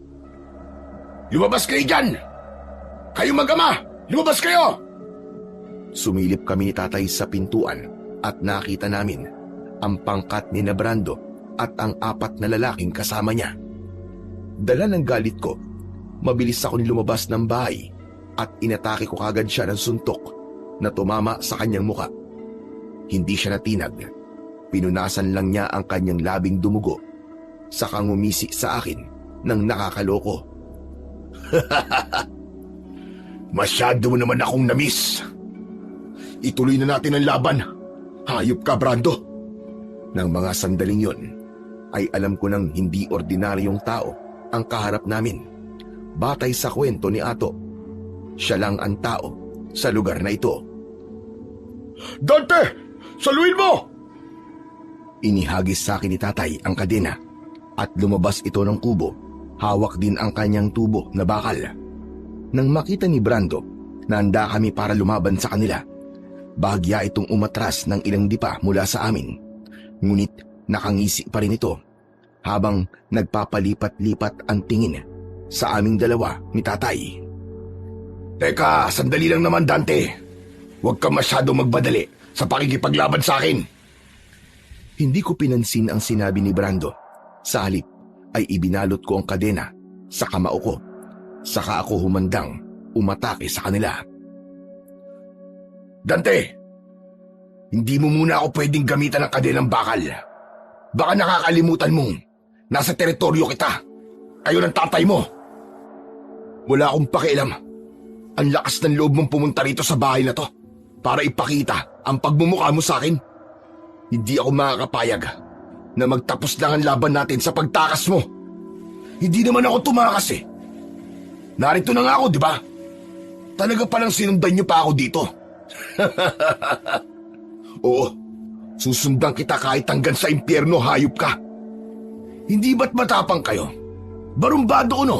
Lumabas kayo dyan! Kayo mag-ama! Lumabas kayo! Sumilip kami ni tatay sa pintuan at nakita namin ang pangkat ni Brando at ang 4 na lalaking kasama niya. Dala ng galit ko, mabilis ako lumabas ng bahay at inatake ko kagad siya ng suntok na tumama sa kanyang muka. Hindi siya natinag. Pinunasan lang niya ang kanyang labing dumugo, saka ngumisi sa akin ng nakakaloko. Masyado naman akong namiss. Ituloy na natin ang laban. Hayop ka, Brando. Nang mga sandaling yon, ay alam ko nang hindi ordinaryong tao ang kaharap namin. Batay sa kwento ni Ato, siya lang ang tao sa lugar na ito. Dante! Saluhin mo! Inihagis sa akin ni tatay ang kadena at lumabas ito ng kubo. Hawak din ang kanyang tubo na bakal. Nang makita ni Brando na handa kami para lumaban sa kanila, bahagya itong umatras ng ilang dipa mula sa amin. Ngunit nakangisi pa rin ito habang nagpapalipat-lipat ang tingin sa aming dalawa ni tatay. Teka, sandali lang naman, Dante. Huwag ka masyadong magbadali sa pakikipaglaban sa akin. Hindi ko pinansin ang sinabi ni Brando. Sa halip ay ibinalot ko ang kadena sa kamao ko. Saka ako humandang umatake sa kanila. Dante, hindi mo muna ako pwedeng gamitan ng kadenang bakal. Baka nakakalimutan mong nasa teritoryo kita. Kayo ng tatay mo. Wala akong pakialam. Ang lakas ng loob mong pumunta rito sa bahay na to para ipakita ang pagmumukha mo sa akin. Hindi ako makakapayag na magtapos lang ang laban natin sa pagtakas mo. Hindi naman ako tumakas eh. Narito na nga ako, di ba? Talaga palang sinundan niyo pa ako dito. Oo, susundan kita kahit hanggang sa impyerno, hayop ka. Hindi ba't matapang kayo? Barumbado ko, no?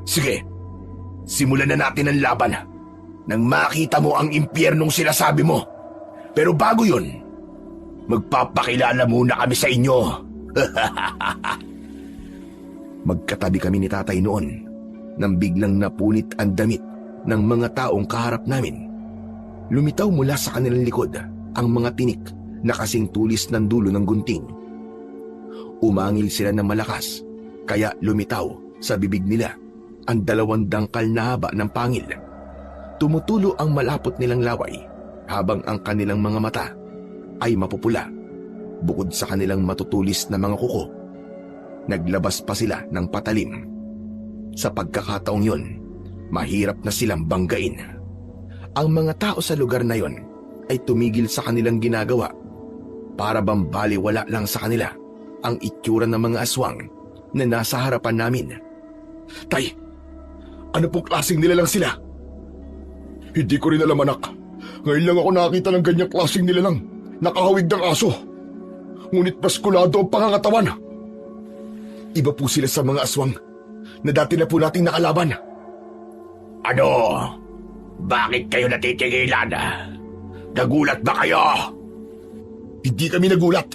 Sige, simulan na natin ang laban nang makita mo ang impyernong sinasabi mo. Pero bago yun, magpapakilala muna kami sa inyo. Magkatabi kami ni tatay noon nang biglang napunit ang damit ng mga taong kaharap namin. Lumitaw mula sa kanilang likod ang mga tinik na kasing tulis ng dulo ng gunting. Umangil sila ng malakas, kaya lumitaw sa bibig nila ang 2 dangkal na haba ng pangil. Tumutulo ang malapot nilang laway habang ang kanilang mga mata ay mapupula. Bukod sa kanilang matutulis na mga kuko, naglabas pa sila ng patalim. Sa pagkakataong yon, mahirap na silang banggain. Ang mga tao sa lugar na yon ay tumigil sa kanilang ginagawa para bang baliwala lang sa kanila ang itsura ng mga aswang na nasa harapan namin. Tay, ano pong klaseng nilalang sila? Hindi ko rin alam, anak. Ngayon lang ako nakakita ng ganyang klaseng nilalang. Nakahawig ng aso. Ngunit baskulado ang pangangatawan. Iba po sila sa mga aswang na dati na po nating nakalaban. Ano? Bakit kayo natitigilan? Nagulat ba kayo? Hindi kami nagulat.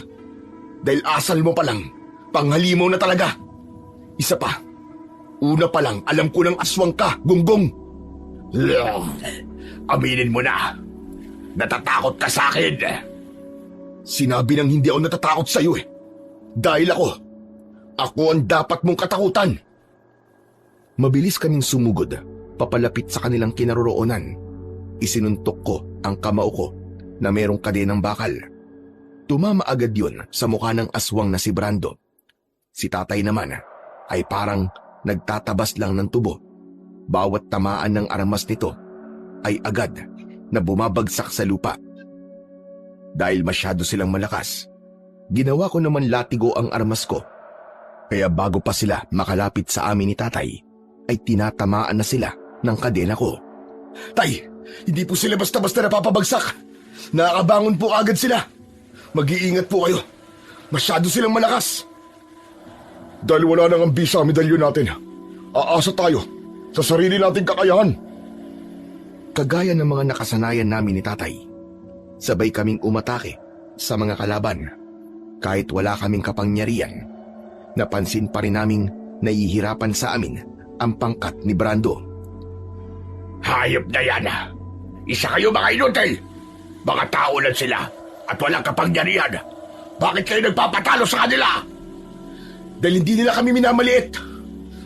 Dahil asal mo pa lang, panghalimaw na talaga. Isa pa, una pa lang alam ko ng aswang ka, Gunggong. Aminin mo na, natatakot ka sa akin. Sinabi nang hindi ako natatakot sa iyo eh. Dahil ako ang dapat mong katakutan. Mabilis kaming sumugod, papalapit sa kanilang kinaroroonan. Isinuntok ko ang kamao ko na merong kadenang bakal. Tumama agad yun sa mukha ng aswang na si Brando. Si tatay naman ay parang nagtatabas lang ng tubo. Bawat tamaan ng armas nito ay agad na bumabagsak sa lupa. Dahil masyado silang malakas, ginawa ko naman latigo ang armas ko. Kaya bago pa sila makalapit sa amin ni tatay, ay tinatamaan na sila ng kadena ko. Tay, hindi po sila basta-basta napapabagsak. Nakakabangon po agad sila. Mag-iingat po kayo. Masyado silang malakas. Dahil wala nang ambisa ang medalyon natin, aasa tayo sa sarili nating kakayahan. Kagaya ng mga nakasanayan namin ni tatay, sabay kaming umatake sa mga kalaban. Kahit wala kaming kapangyarihan, napansin pa rin naming nahihirapan sa amin ang pangkat ni Brando. Hayop na yan. Isa kayo mga inutil. Mga tao lang sila at walang kapangyarihan. Bakit kayo nagpapatalo sa kanila? Dahil hindi nila kami minamaliit.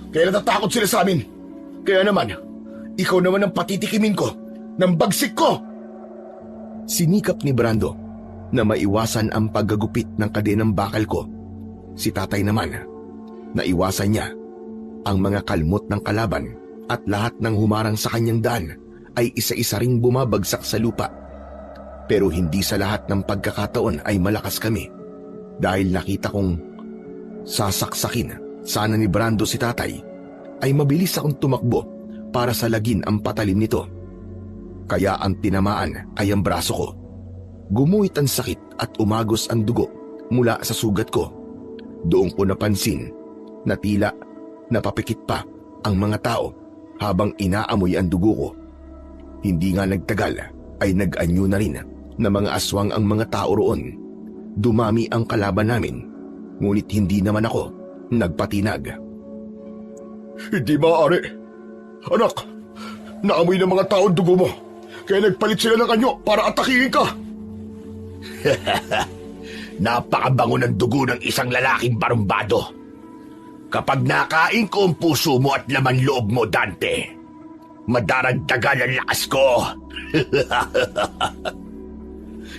Kaya natatakot sila sa amin. Kaya naman, ikaw naman ang patitikimin ko ng bagsik ko. Sinikap ni Brando na maiwasan ang paggagupit ng kadenang bakal ko. Si tatay naman, naiwasan niya ang mga kalmot ng kalaban at lahat ng humarang sa kanyang daan ay isa-isa ring bumabagsak sa lupa. Pero hindi sa lahat ng pagkakataon ay malakas kami dahil nakita kong sasaksakin sana ni Brando si tatay ay mabilis akong tumakbo para salagin ang patalim nito. Kaya ang tinamaan ay ang braso ko. Gumuhit ang sakit at umagos ang dugo mula sa sugat ko. Doon ko napansin na tila napapikit pa ang mga tao habang inaamoy ang dugo ko. Hindi nga nagtagal ay nag-anyo na rin na mga aswang ang mga tao roon. Dumami ang kalaban namin, ngunit hindi naman ako nagpatinag. Hindi maaari. Anak, naamoy ng mga tao ang dugo mo. Kaya nagpalit sila ng anyo para atakihin ka. Napakabango ng dugo ng isang lalaking barumbado. Kapag nakain ko ang puso mo at laman loob mo, Dante, madaragdagan ang lakas ko.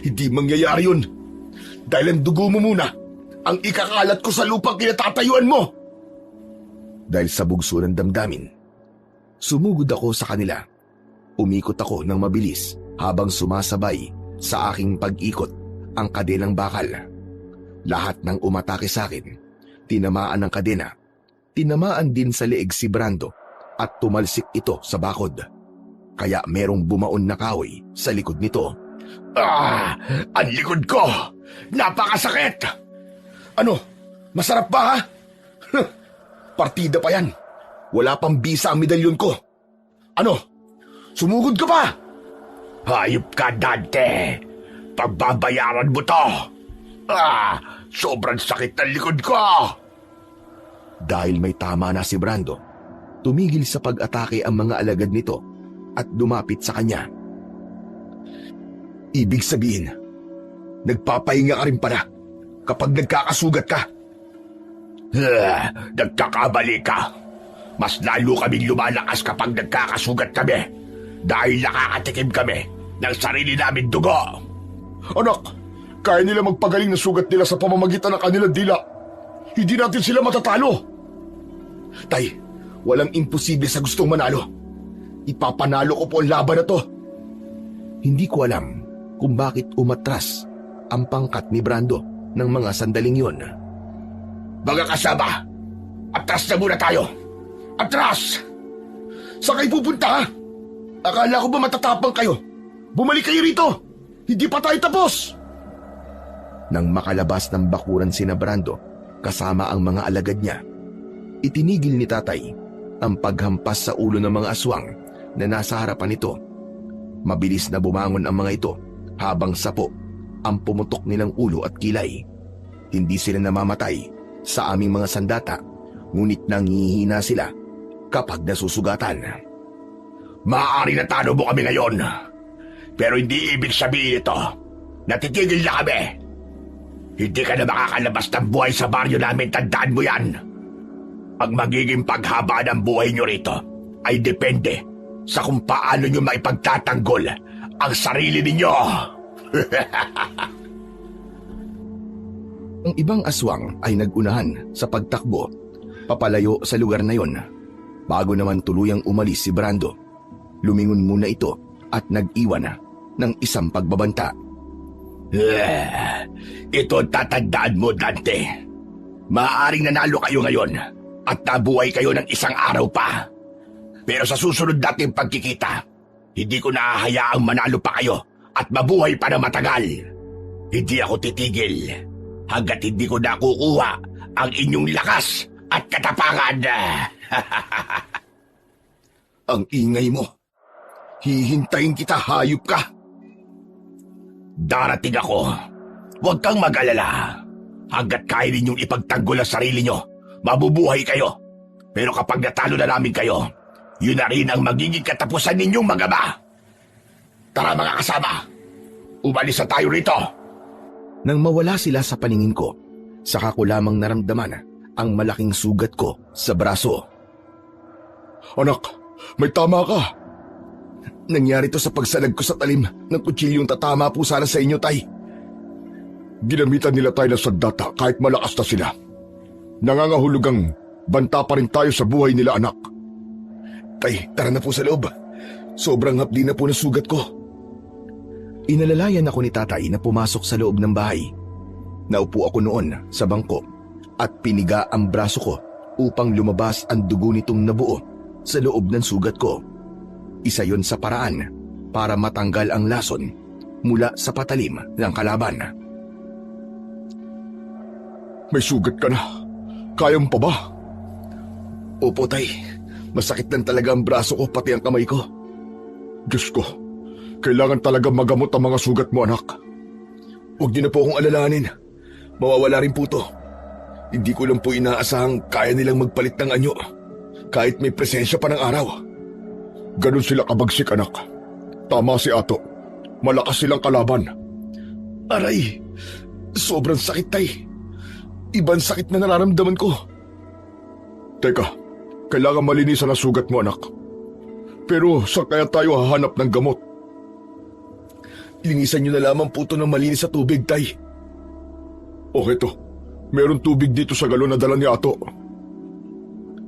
Hindi mangyayari yun. Dahil ang dugo mo muna ang ikakalat ko sa lupang kinatatayuan mo. Dahil sa bugso ng damdamin, sumugod ako sa kanila. Umikot ako ng mabilis habang sumasabay sa aking pag-ikot ang kadenang bakal. Lahat ng umatake sa akin, tinamaan ng kadena. Tinamaan din sa leeg si Brando at tumalsik ito sa bakod. Kaya merong bumaon na kahoy sa likod nito. Ang likod ko! Napakasakit! Ano? Masarap ba ha? Partida pa yan. Wala pang bisa ang medalyon ko. Ano? Sumugod ka pa! Hayop ka, Dante! Pagbabayaran mo to! Sobrang sakit ng likod ko! Dahil may tama na si Brando, tumigil sa pag-atake ang mga alagad nito at dumapit sa kanya. Ibig sabihin, nagpapahinga ka rin pala kapag nagkakasugat ka. Nagkakabali ka. Mas lalo kaming lumalakas kapag nagkakasugat kami dahil nakakatikim kami ng sarili namin dugo. Anak, kaya nila magpagaling ng sugat nila sa pamamagitan ng kanilang dila. Hindi natin sila matatalo. Tay, walang imposible sa gustong manalo. Ipapanalo ko po ang laban na to. Hindi ko alam kung bakit umatras ang pangkat ni Brando ng mga sandaling yon. Mga kasama, atras na muna tayo. Atras! Saan kayo pupunta ha? Akala ko ba matatapang kayo? Bumalik kayo rito! Hindi pa tayo tapos! Nang makalabas ng bakuran sina Brando kasama ang mga alagad niya, itinigil ni tatay ang paghampas sa ulo ng mga aswang na nasa harapan nito. Mabilis na bumangon ang mga ito habang sapo ang pumutok nilang ulo at kilay. Hindi sila namamatay sa aming mga sandata, ngunit nangihina sila kapag nasusugatan. Maaari na talo mo kami ngayon, pero hindi ibig sabihin ito na titigil na kami. Hindi ka na makakalabas ng buhay sa baryo namin, tandaan mo yan. Ang magiging paghaba ng buhay nyo rito ay depende sa kung paano nyo maipagtatanggol ang sarili ninyo. Ang ibang aswang ay nagunahan sa pagtakbo papalayo sa lugar na yon. Bago naman tuluyang umalis si Brando, lumingon muna ito at nag-iwan ng isang pagbabanta. Ito tatandaan mo, Dante. Maaaring nanalo kayo ngayon at nabuhay kayo ng isang araw pa. Pero sa susunod nating pagkikita, hindi ko nahahayaang manalo pa kayo at mabuhay pa na matagal. Hindi ako titigil hanggat hindi ko nakukuha ang inyong lakas at katapangan. Ang ingay mo. Hihintayin kita, hayop ka. Darating ako. Huwag kang mag-alala. Hanggat kaya ninyong ipagtanggol ang sarili nyo, mabubuhay kayo. Pero kapag natalo na namin kayo, Yun na rin ang magiging katapusan ninyong mag-ama. Tara mga kasama, umalis na tayo rito. Nang mawala sila sa paningin ko, saka ko lamang naramdaman ang malaking sugat ko sa braso. Anak, may tama ka. Nangyari to sa pagsalag ko sa talim ng kutsilyong tatama po sana sa inyo, Tay. Ginamitan nila tayo ng sandata kahit malakas na sila. Nangangahulugang banta pa rin tayo sa buhay nila, anak. Tay, tara na po sa loob. Sobrang hapdi na po ng sugat ko. Inalalayan ako ni tatay na pumasok sa loob ng bahay. Naupo ako noon sa bangko at piniga ang braso ko upang lumabas ang dugo nitong nabuo sa loob ng sugat ko. Isa yon sa paraan para matanggal ang lason mula sa patalim ng kalaban. May sugat ka na. Kaya mo pa ba? Opo, Tay. Masakit lang talaga ang braso ko pati ang kamay ko. Diyos ko, kailangan talaga magamot ang mga sugat mo, anak. Huwag niyo na po akong alalahanin. Mawawala rin po to. Hindi ko lang po inaasahang kaya nilang magpalit ng anyo kahit may presensya pa ng araw. Ganun sila kabagsik, anak. Tama si Ato. Malakas silang kalaban. Aray! Sobrang sakit, Tay. Ibang sakit na nararamdaman ko. Teka, kailangan malinisan ang sugat mo, anak. Pero saan kaya tayo hahanap ng gamot? Linisan niyo na lamang po ito ng malinis sa tubig, Tay. O heto, meron tubig dito sa galon na dala ni Ato.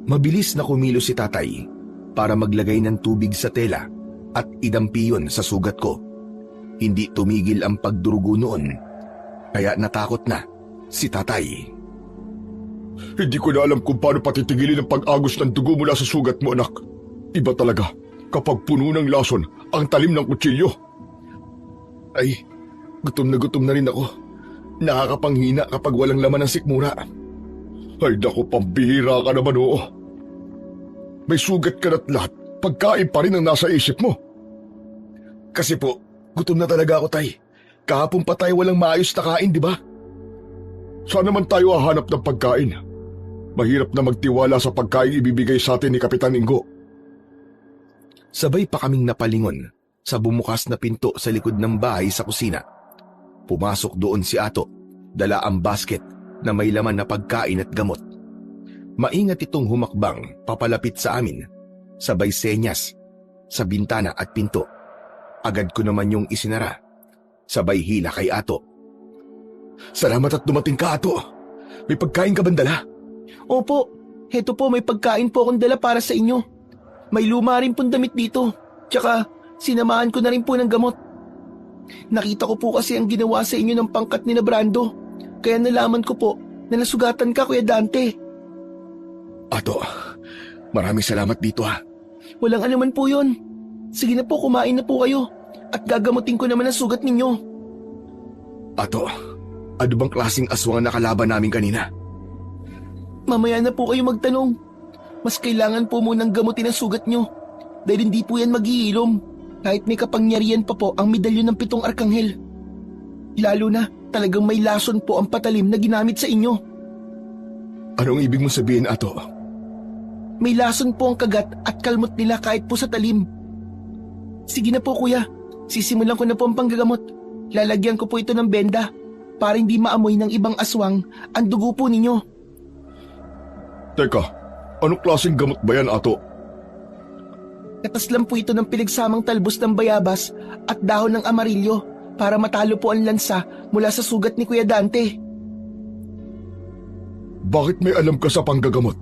Mabilis na kumilos si tatay para maglagay ng tubig sa tela at idampi yun sa sugat ko. Hindi tumigil ang pagdurugo noon, kaya natakot na si tatay. Hindi ko na alam kung paano patitigilin ang pag-agos ng dugo mula sa sugat mo, anak. Iba talaga kapag puno ng lason ang talim ng kutsilyo. Ay, gutom na rin ako. Nakakapanghina kapag walang laman ng sikmura. Ay naku, pambihira ka naman, oo. May sugat ka na't lahat, pagkain pa rin ang nasa isip mo. Kasi po, gutom na talaga ako, Tay. Kahapon pa tayo walang maayos na kain, di ba? Saan naman tayo hahanap ng pagkain? Mahirap na magtiwala sa pagkain ibibigay sa atin ni Kapitan Ingo. Sabay pa kaming napalingon sa bumukas na pinto sa likod ng bahay sa kusina. Pumasok doon si Ato, dala ang basket na may laman na pagkain at gamot. Maingat itong humakbang papalapit sa amin, sabay senyas sa bintana at pinto. Agad ko naman yung isinara, sabay hila kay Ato. Salamat at dumating ka, Ato. May pagkain ka bang dala? Opo, heto po, may pagkain po akong dala para sa inyo. May luma rin pong damit dito, tsaka sinamahan ko na rin po ng gamot. Nakita ko po kasi ang ginawa sa inyo ng pangkat ni na Brando, kaya nalaman ko po na nasugatan ka, Kuya Dante. Ato, maraming salamat dito ha. Walang anuman po yun. Sige na po, kumain na po kayo at gagamutin ko naman ang sugat ninyo. Ato, ano bang klaseng aswang ang nakalaban namin kanina? Mamaya na po kayo magtanong. Mas kailangan po munang gamutin ang sugat nyo dahil hindi po yan mag-iilom kahit may kapangyarihan pa po ang medalyon ng 7 arkanghel. Lalo na talagang may lason po ang patalim na ginamit sa inyo. Anong ibig mo sabihin, Ato? May lason po ang kagat at kalmot nila kahit po sa talim. Sige na po, Kuya. Sisimulan ko na po ang panggagamot. Lalagyan ko po ito ng benda para hindi maamoy ng ibang aswang ang dugo po ninyo. Teka, anong klaseng gamot ba yan, Ato? Katas lang po ito ng pinagsamang talbos ng bayabas at dahon ng amarilyo para matalo po ang lansa mula sa sugat ni Kuya Dante. Bakit may alam ka sa panggagamot?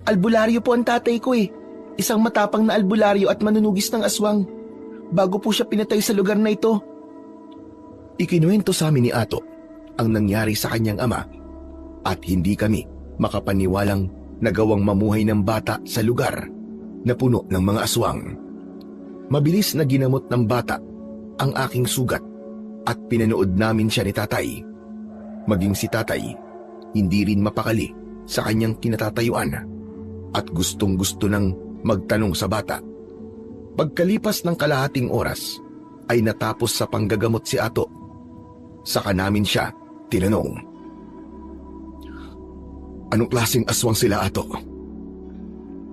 Albularyo po ang tatay ko eh. Isang matapang na albularyo at manunugis ng aswang. Bago po siya pinatay sa lugar na ito. Ikinuwento sa amin ni Ato ang nangyari sa kanyang ama at hindi kami makapaniwalang nagawang mamuhay ng bata sa lugar na puno ng mga aswang. Mabilis na ginamot ng bata ang aking sugat at pinanood namin siya ni tatay. Maging si tatay, hindi rin mapakali sa kanyang kinatatayuan at gustong-gusto nang magtanong sa bata. Pagkalipas ng kalahating oras ay natapos sa panggagamot si Ato. Saka namin siya tinanong. Anong klaseng aswang sila, Ato?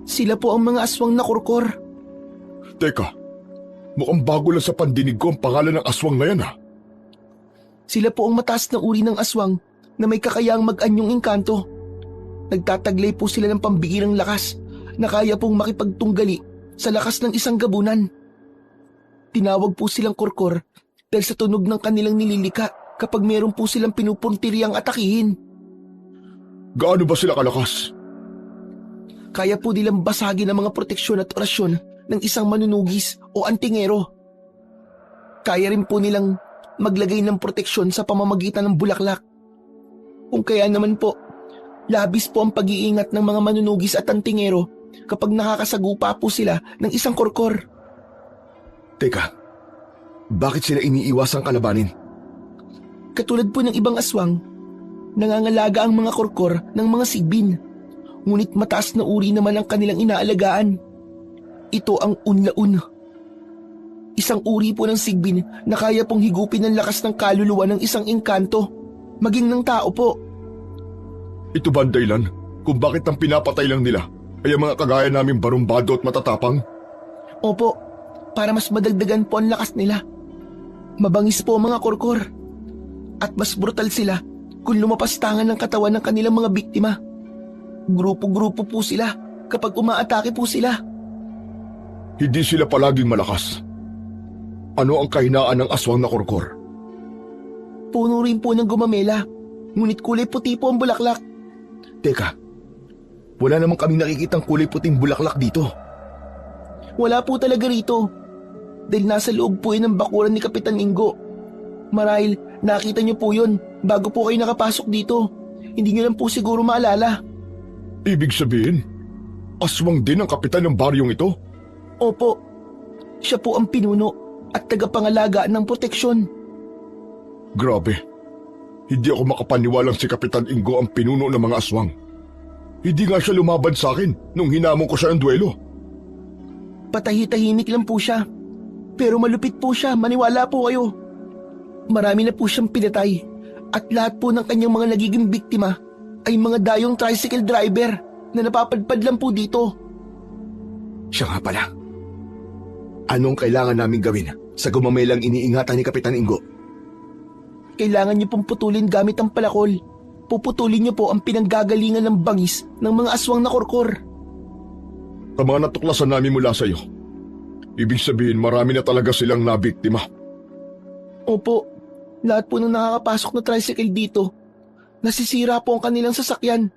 Sila po ang mga aswang na kurkor. Teka, mukhang bago lang sa pandinig ko ang pangalan ng aswang na yan ha. Sila po ang mataas na uri ng aswang na may kakayaang mag-anyong engkanto. Nagtataglay po sila ng pambigirang lakas na kaya pong makipagtunggali sa lakas ng isang gabunan. Tinawag po silang kurkor dahil sa tunog ng kanilang nililika kapag meron po silang pinupuntiriyang atakihin. Gaano ba sila kalakas? Kaya po nilang basagin ang mga proteksyon at orasyon ng isang manunugis o antingero. Kaya rin po nilang maglagay ng proteksyon sa pamamagitan ng bulaklak. Kung kaya naman po, labis po ang pag-iingat ng mga manunugis at antingero kapag nakakasagupa po sila ng isang kurkor. Teka, bakit sila iniiwasang kalabanin? Katulad po ng ibang aswang, nangangalaga ang mga kurkor ng mga sigbin. Ngunit mataas na uri naman ang kanilang inaalagaan. Ito ang unlaun. Isang uri po ng sigbin na kaya pong higupin ang lakas ng kaluluwa ng isang engkanto, maging ng tao po. Ito ba ang dahilan kung bakit ang pinapatay lang nila ay ang mga kagaya naming barumbado at matatapang? Opo, para mas madagdagan po ang lakas nila. Mabangis po ang mga kurkor. At mas brutal sila kung lumapastangan ng katawan ng kanilang mga biktima. Grupo-grupo po sila kapag umaatake po sila. Hindi sila palaging malakas. Ano ang kahinaan ng aswang na kurkor? Puno rin po ng gumamela, ngunit kulay puti po ang bulaklak. Teka, wala namang kaming nakikitang kulay puting bulaklak dito. Wala po talaga rito. Dahil nasa loob po yun ng bakuran ni Kapitan Ingo. Marahil nakita niyo po yun bago po kayo nakapasok dito. Hindi niyo lang po siguro maalala. Ibig sabihin, aswang din ang kapitan ng baryong ito? Opo, siya po ang pinuno at tagapangalaga ng proteksyon. Grabe, hindi ako makapaniwalang si Kapitan Ingo ang pinuno ng mga aswang. Hindi nga siya lumaban sa akin nung hinamon ko siya ng duelo. Patahi-tahimik lang po siya. Pero malupit po siya, maniwala po kayo. Marami na po siyang pinatay at lahat po ng kanyang mga nagiging biktima ay mga dayong tricycle driver na napapadpad lang po dito. Siya nga pala. Anong kailangan namin gawin sa gumamelang iniingatan ni Kapitan Ingo? Kailangan niyo pong putulin gamit ang palakol. Puputulin niyo po ang pinanggagalingan ng bangis ng mga aswang na kurkor. Sa mga natuklasan namin mula sa iyo, ibig sabihin marami na talaga silang nabiktima. Opo, lahat po ng nakakapasok na tricycle dito, nasisira po ang kanilang sasakyan.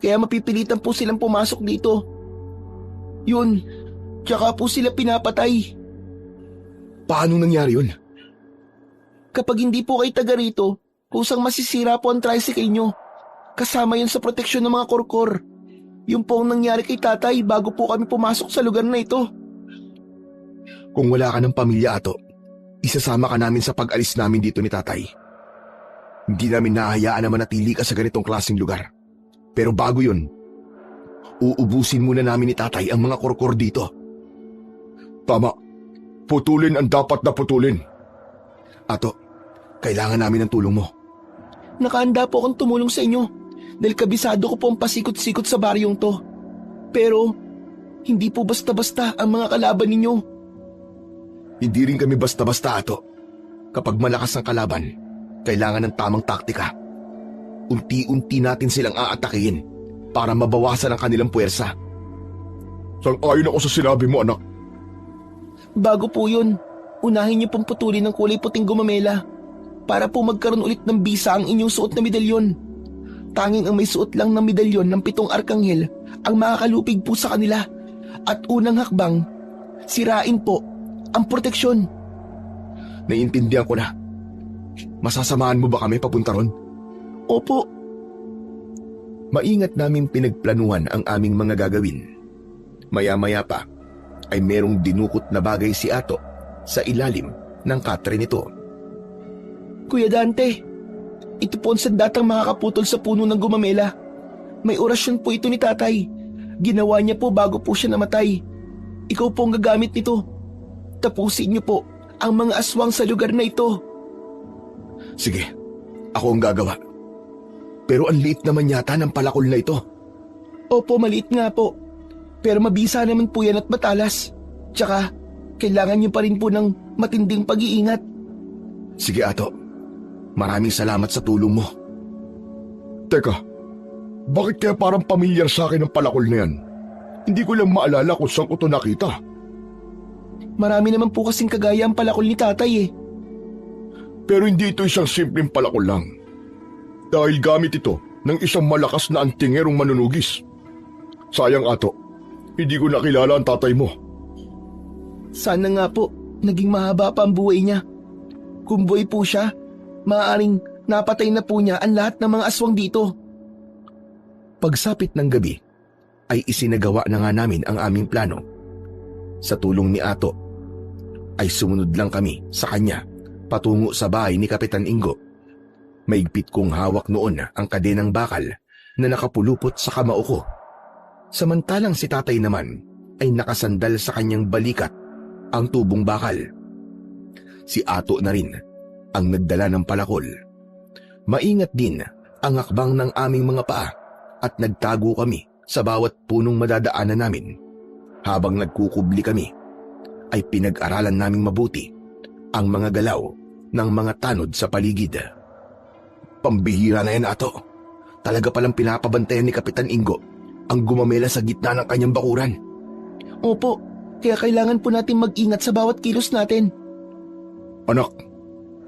Kaya mapipilitan po silang pumasok dito. Yun, tsaka po sila pinapatay. Paano nangyari yun? Kapag hindi po kayo taga rito, kusang masisira po ang tricycle nyo. Kasama yun sa proteksyon ng mga kurkor. Yun po ang nangyari kay tatay bago po kami pumasok sa lugar na ito. Kung wala ka ng pamilya, Ato, isasama ka namin sa pag-alis namin dito ni tatay. Hindi namin nahahayaan na manatili ka sa ganitong klaseng lugar. Pero bago yun, uubusin muna namin ni tatay ang mga kurkor dito. Tama, putulin ang dapat na putulin. Ato, kailangan namin ng tulong mo. Nakahanda po akong tumulong sa inyo dahil kabisado ko po ang pasikot-sikot sa baryong to. Pero hindi po basta-basta ang mga kalaban ninyo. Hindi rin kami basta-basta, Ato. Kapag malakas ang kalaban, kailangan ng tamang taktika. Unti-unti natin silang aatakihin para mabawasan ang kanilang puwersa. Sang-ayon ako sa sinabi mo, anak. Bago po yun, unahin niyo pong putulin ng kulay puting gumamela para po magkaroon ulit ng bisa ang inyong suot na medalyon. Tanging ang may suot lang ng medalyon ng 7 arkanghel ang makakalupig po sa kanila. At unang hakbang, sirain po ang proteksyon. Naiintindihan ko na. Masasamahan mo ba kami papunta ron? Opo. Maingat namin pinagplanuhan ang aming mga gagawin. Maya-maya pa ay merong dinukot na bagay si Ato sa ilalim ng katre nito. Kuya Dante, ito po ang sandatang makakaputol sa puno ng gumamela. May orasyon po ito ni tatay. Ginawa niya po bago po siya namatay. Ikaw po ang gagamit nito. Tapusin niyo po ang mga aswang sa lugar na ito. Sige, ako ang gagawa. Pero ang liit naman yata ng palakol na ito. Opo, maliit nga po. Pero mabisa naman po yan at matalas. Tsaka, kailangan niyo pa rin po ng matinding pag-iingat. Sige Ato, maraming salamat sa tulong mo. Teka, bakit kaya parang pamilyar sa akin ang palakol na yan? Hindi ko lang maalala kung saan ko ito nakita. Marami naman po kasing kagaya ang palakol ni tatay eh. Pero hindi ito isang simpleng palakol lang. Dahil gamit ito ng isang malakas na antingerong manunugis. Sayang Ato, hindi ko nakilala ang tatay mo. Sana nga po, naging mahaba pa ang buhay niya. Kung buhay po siya, maaaring napatay na po niya ang lahat ng mga aswang dito. Pagsapit ng gabi, ay isinagawa na nga namin ang aming plano. Sa tulong ni Ato, ay sumunod lang kami sa kanya patungo sa bahay ni Kapitan Ingo. Maigpit kong hawak noon ang kadenang bakal na nakapulupot sa kamao ko. Samantalang si tatay naman ay nakasandal sa kanyang balikat ang tubong bakal. Si Ato na rin ang nagdala ng palakol. Maingat din ang akbang ng aming mga paa at nagtago kami sa bawat punong madadaanan namin. Habang nagkukubli kami, ay pinag-aralan naming mabuti ang mga galaw ng mga tanod sa paligid. Pambihira na yan, Ato. Talaga palang pinapabantayan ni Kapitan Ingo ang gumamela sa gitna ng kanyang bakuran. Opo, kaya kailangan po natin mag-ingat sa bawat kilos natin. Anak,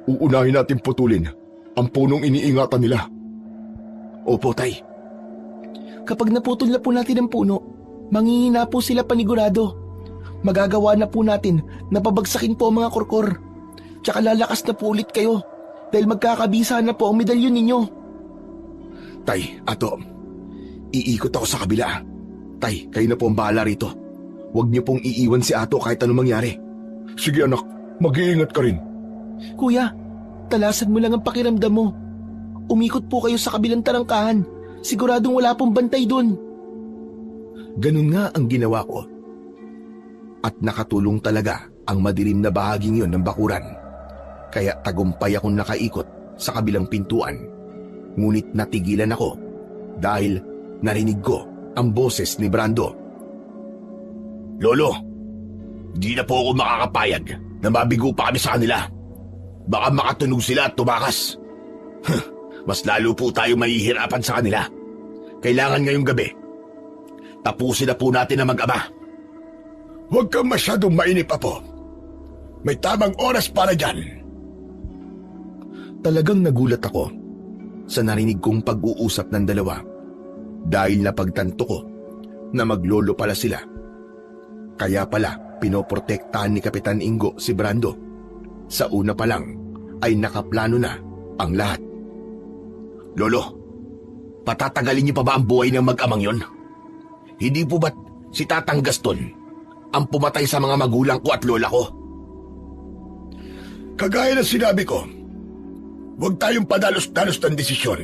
uunahin natin putulin ang punong iniingatan nila. Opo, Tay. Kapag naputol na po natin ang puno, manghihina po sila panigurado. Magagawa na po natin na pabagsakin po ang mga korkor. Tsaka lalakas na po ulit kayo dahil magkakabisa na po ang medalyon ninyo. Tay, Ato, iikot ako sa kabila. Tay, kayo na po ang bahala rito. Huwag niyo pong iiwan si Ato kahit anong mangyari. Sige anak, mag-iingat ka rin. Kuya, talasan mo lang ang pakiramdam mo. Umikot po kayo sa kabilang tarangkahan. Siguradong wala pong bantay dun. Ganun nga ang ginawa ko. At nakatulong talaga ang madilim na bahaging yon ng bakuran. Kaya tagumpay akong nakaikot sa kabilang pintuan. Ngunit natigilan ako dahil narinig ko ang boses ni Brando. Lolo, di na po ako makakapayag na mabigo pa kami sa kanila. Baka makatunog sila at tumakas. Mas lalo po tayo mahihirapan sa kanila. Kailangan ngayong gabi, tapusin na po natin ang mag-ama. Huwag kang masyadong mainip, Apo. May tamang oras para dyan. Talagang nagulat ako sa narinig kong pag-uusap ng dalawa dahil napagtanto ko na maglolo pala sila. Kaya pala pinoprotektahan ni Kapitan Ingo si Brando. Sa una pa lang ay nakaplano na ang lahat. Lolo, patatagalin niyo pa ba ang buhay ng mag-amang yon? Hindi po ba't si Tatang Gaston ang pumatay sa mga magulang ko at lola ko? Kagaya ng sinabi ko, huwag tayong padalos-dalos ng desisyon.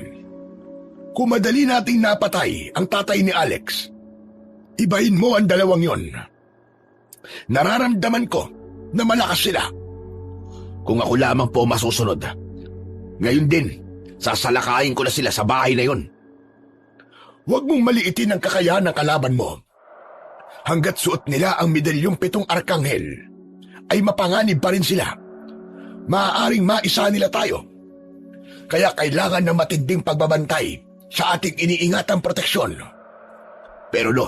Kung madali nating napatay ang tatay ni Alex, ibahin mo ang dalawang yon. Nararamdaman ko na malakas sila. Kung ako lamang po masusunod, ngayon din, sasalakayin ko na sila sa bahay na yon. Huwag mong maliitin ang kakayahan ng kalaban mo. Hanggat suot nila ang medalyong 7 arkanghel, ay mapanganib pa rin sila. Maaaring maisa nila tayo. Kaya kailangan ng matinding pagbabantay sa ating iniingatang proteksyon. Pero Lo,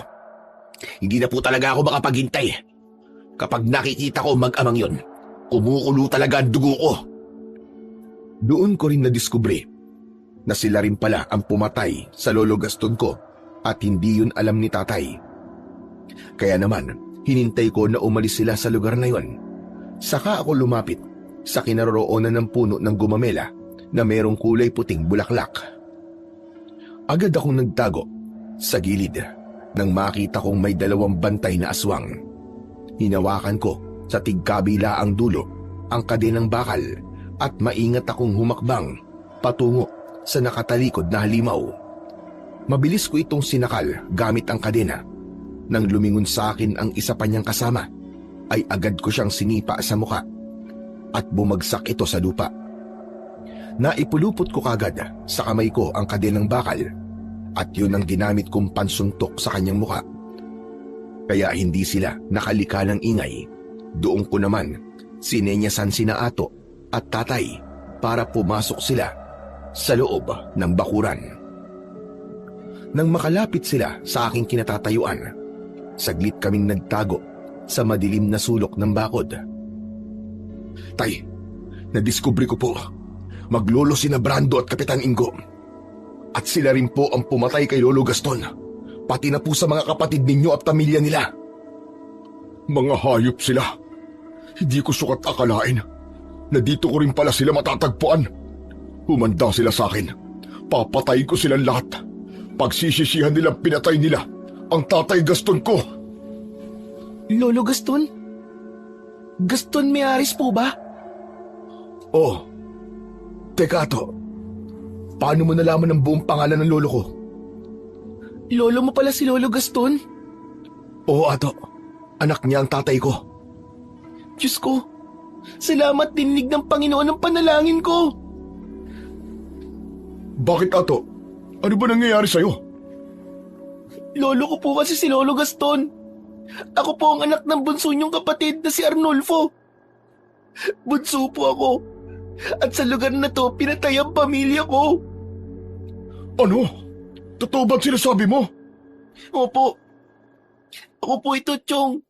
hindi na po talaga ako makapaghintay. Kapag nakikita ko mag-amang yon, kumukulo talaga ang dugo ko. Doon ko rin nadiskubre na sila rin pala ang pumatay sa lolo Gaston ko at hindi yun alam ni tatay. Kaya naman, hinintay ko na umalis sila sa lugar na yon. Saka ako lumapit sa kinaroroonan ng puno ng gumamela na merong kulay puting bulaklak. Agad akong nagtago sa gilid nang makita kong may 2 bantay na aswang. Hinawakan ko sa tigkabila ang dulo ang kadenang bakal at maingat akong humakbang patungo sa nakatalikod na halimaw. Mabilis ko itong sinakal gamit ang kadena. Nang lumingon sa akin ang isa pa niyang kasama, ay agad ko siyang sinipa sa muka at bumagsak ito sa lupa. Naipulupot ko kagad sa kamay ko ang kadenang bakal at yun ang ginamit kong pansuntok sa kanyang muka. kaya hindi sila nakalika ng ingay. Doon ko naman sinenyasan sina Ato at Tatay para pumasok sila sa loob ng bakuran. Nang makalapit sila sa aking kinatatayuan, saglit kaming nagtago sa madilim na sulok ng bakod. Tay, nadiskubre ko po. Maglolo sina Brando at Kapitan Ingo. At sila rin po ang pumatay kay Lolo Gaston. Pati na po sa mga kapatid ninyo at pamilya nila. Mga hayop sila. Hindi ko sukat akalain na dito ko rin pala sila matatagpuan. Humanda sila sa akin. Papatayin ko silang lahat. Pagsisisihan nilang pinatay nila ang Tatay Gaston ko. Lolo Gaston? Gaston Miaris po ba? Oh, teka Ato. Paano mo nalaman ang buong pangalan ng lolo ko? Lolo mo pala si Lolo Gaston? Oo Ato, anak niya ang tatay ko. Diyos ko, salamat dinig ng Panginoon ang panalangin ko. Bakit Ato? Ano ba nangyayari sa'yo? Lolo ko po kasi si Lolo Gaston. Ako po ang anak ng bunso niyong kapatid na si Arnulfo. Bunso po ako. At sa lugar na to, pinatay ang pamilya ko. Ano? Totoo ba't sinasabi mo? Opo. Ako po ito, Chong.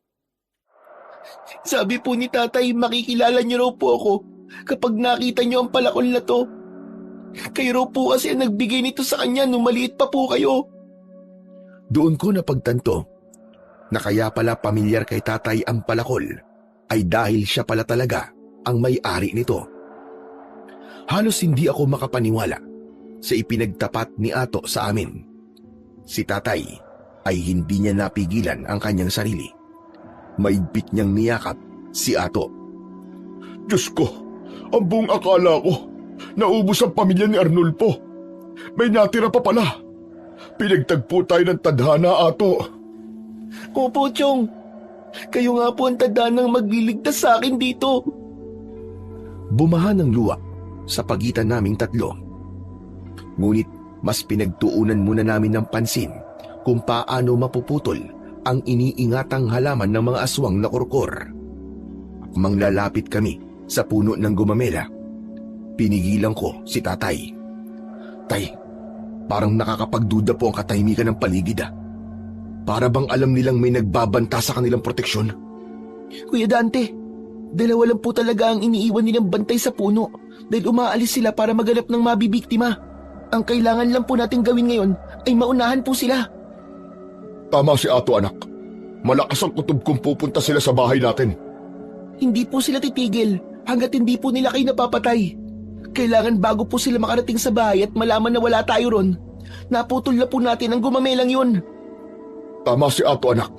Sabi po ni Tatay, makikilala niyo raw po ako kapag nakita niyo ang palakol na to. Kayo raw po kasi ang nagbigay nito sa kanya nung maliit pa po kayo. Doon ko napagtanto na kaya pala pamilyar kay Tatay ang palakol ay dahil siya pala talaga ang may-ari nito. Halos hindi ako makapaniwala sa ipinagtapat ni Ato sa amin. Si Tatay ay hindi niya napigilan ang kanyang sarili. Maigpit niyang niyakap si Ato. Diyos ko, ang buong akala ko, naubos ang pamilya ni Arnulfo. May natira pa pala. Pinagtagpo tayo ng tadhana, Ato. Opo, Chong. Kayo nga po ang tadhanang magliligtas sa akin dito. Bumaha ng luwa sa pagitan naming tatlo. Ngunit mas pinagtuunan muna namin ng pansin kung paano mapuputol ang iniingatang halaman ng mga aswang na kurkor. Manglalapit kami sa puno ng gumamela. Pinigilan ko si Tatay. Tay, parang nakakapagduda po ang katahimikan ng paligid ah. Para bang alam nilang may nagbabanta sa kanilang proteksyon? Kuya Dante, dalawa lang po talaga ang iniiwan nilang bantay sa puno dahil umaalis sila para maganap ng mabibiktima. Ang kailangan lang po natin gawin ngayon ay maunahan po sila. Tama si Ato, anak. Malakas ang kutob kung pupunta sila sa bahay natin. Hindi po sila titigil hanggat hindi po nila kayo napapatay. Kailangan bago po sila makarating sa bahay at malaman na wala tayo ron, naputol na po natin ang gumamelang yun. Tama si Ato, anak.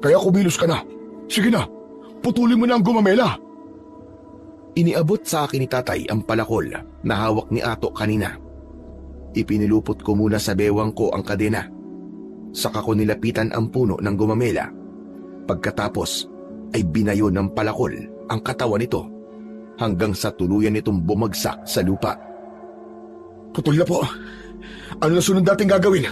Kaya kumilos ka na. Sige na, putulin mo na ang gumamela. Iniabot sa akin ni Tatay ang palakol na hawak ni Ato kanina. Ipinilupot ko muna sa bewang ko ang kadena. Saka ko nilapitan ang puno ng gumamela. Pagkatapos ay binayo ng palakol ang katawan nito hanggang sa tuluyan nitong bumagsak sa lupa. Putol na po. Ano na sunod natin gagawin?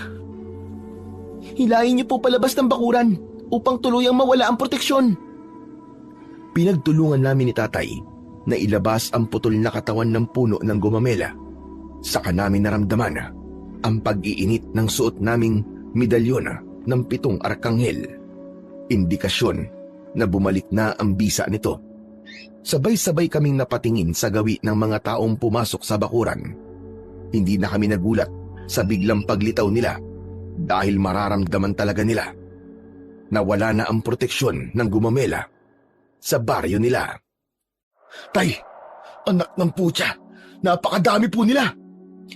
Hilahin niyo po palabas ng bakuran upang tuluyang mawala ang proteksyon. Pinagtulungan namin ni Tatay na ilabas ang putol na katawan ng puno ng gumamela. Saka namin naramdaman ang pag-iinit ng suot naming medalyon ng 7 arkanghel. Indikasyon na bumalik na ang bisa nito. Sabay-sabay kaming napatingin sa gawi ng mga taong pumasok sa bakuran. Hindi na kami nagulat sa biglang paglitaw nila dahil mararamdaman talaga nila na wala na ang proteksyon ng gumamela sa baryo nila. Tay, anak ng putya, napakadami po nila.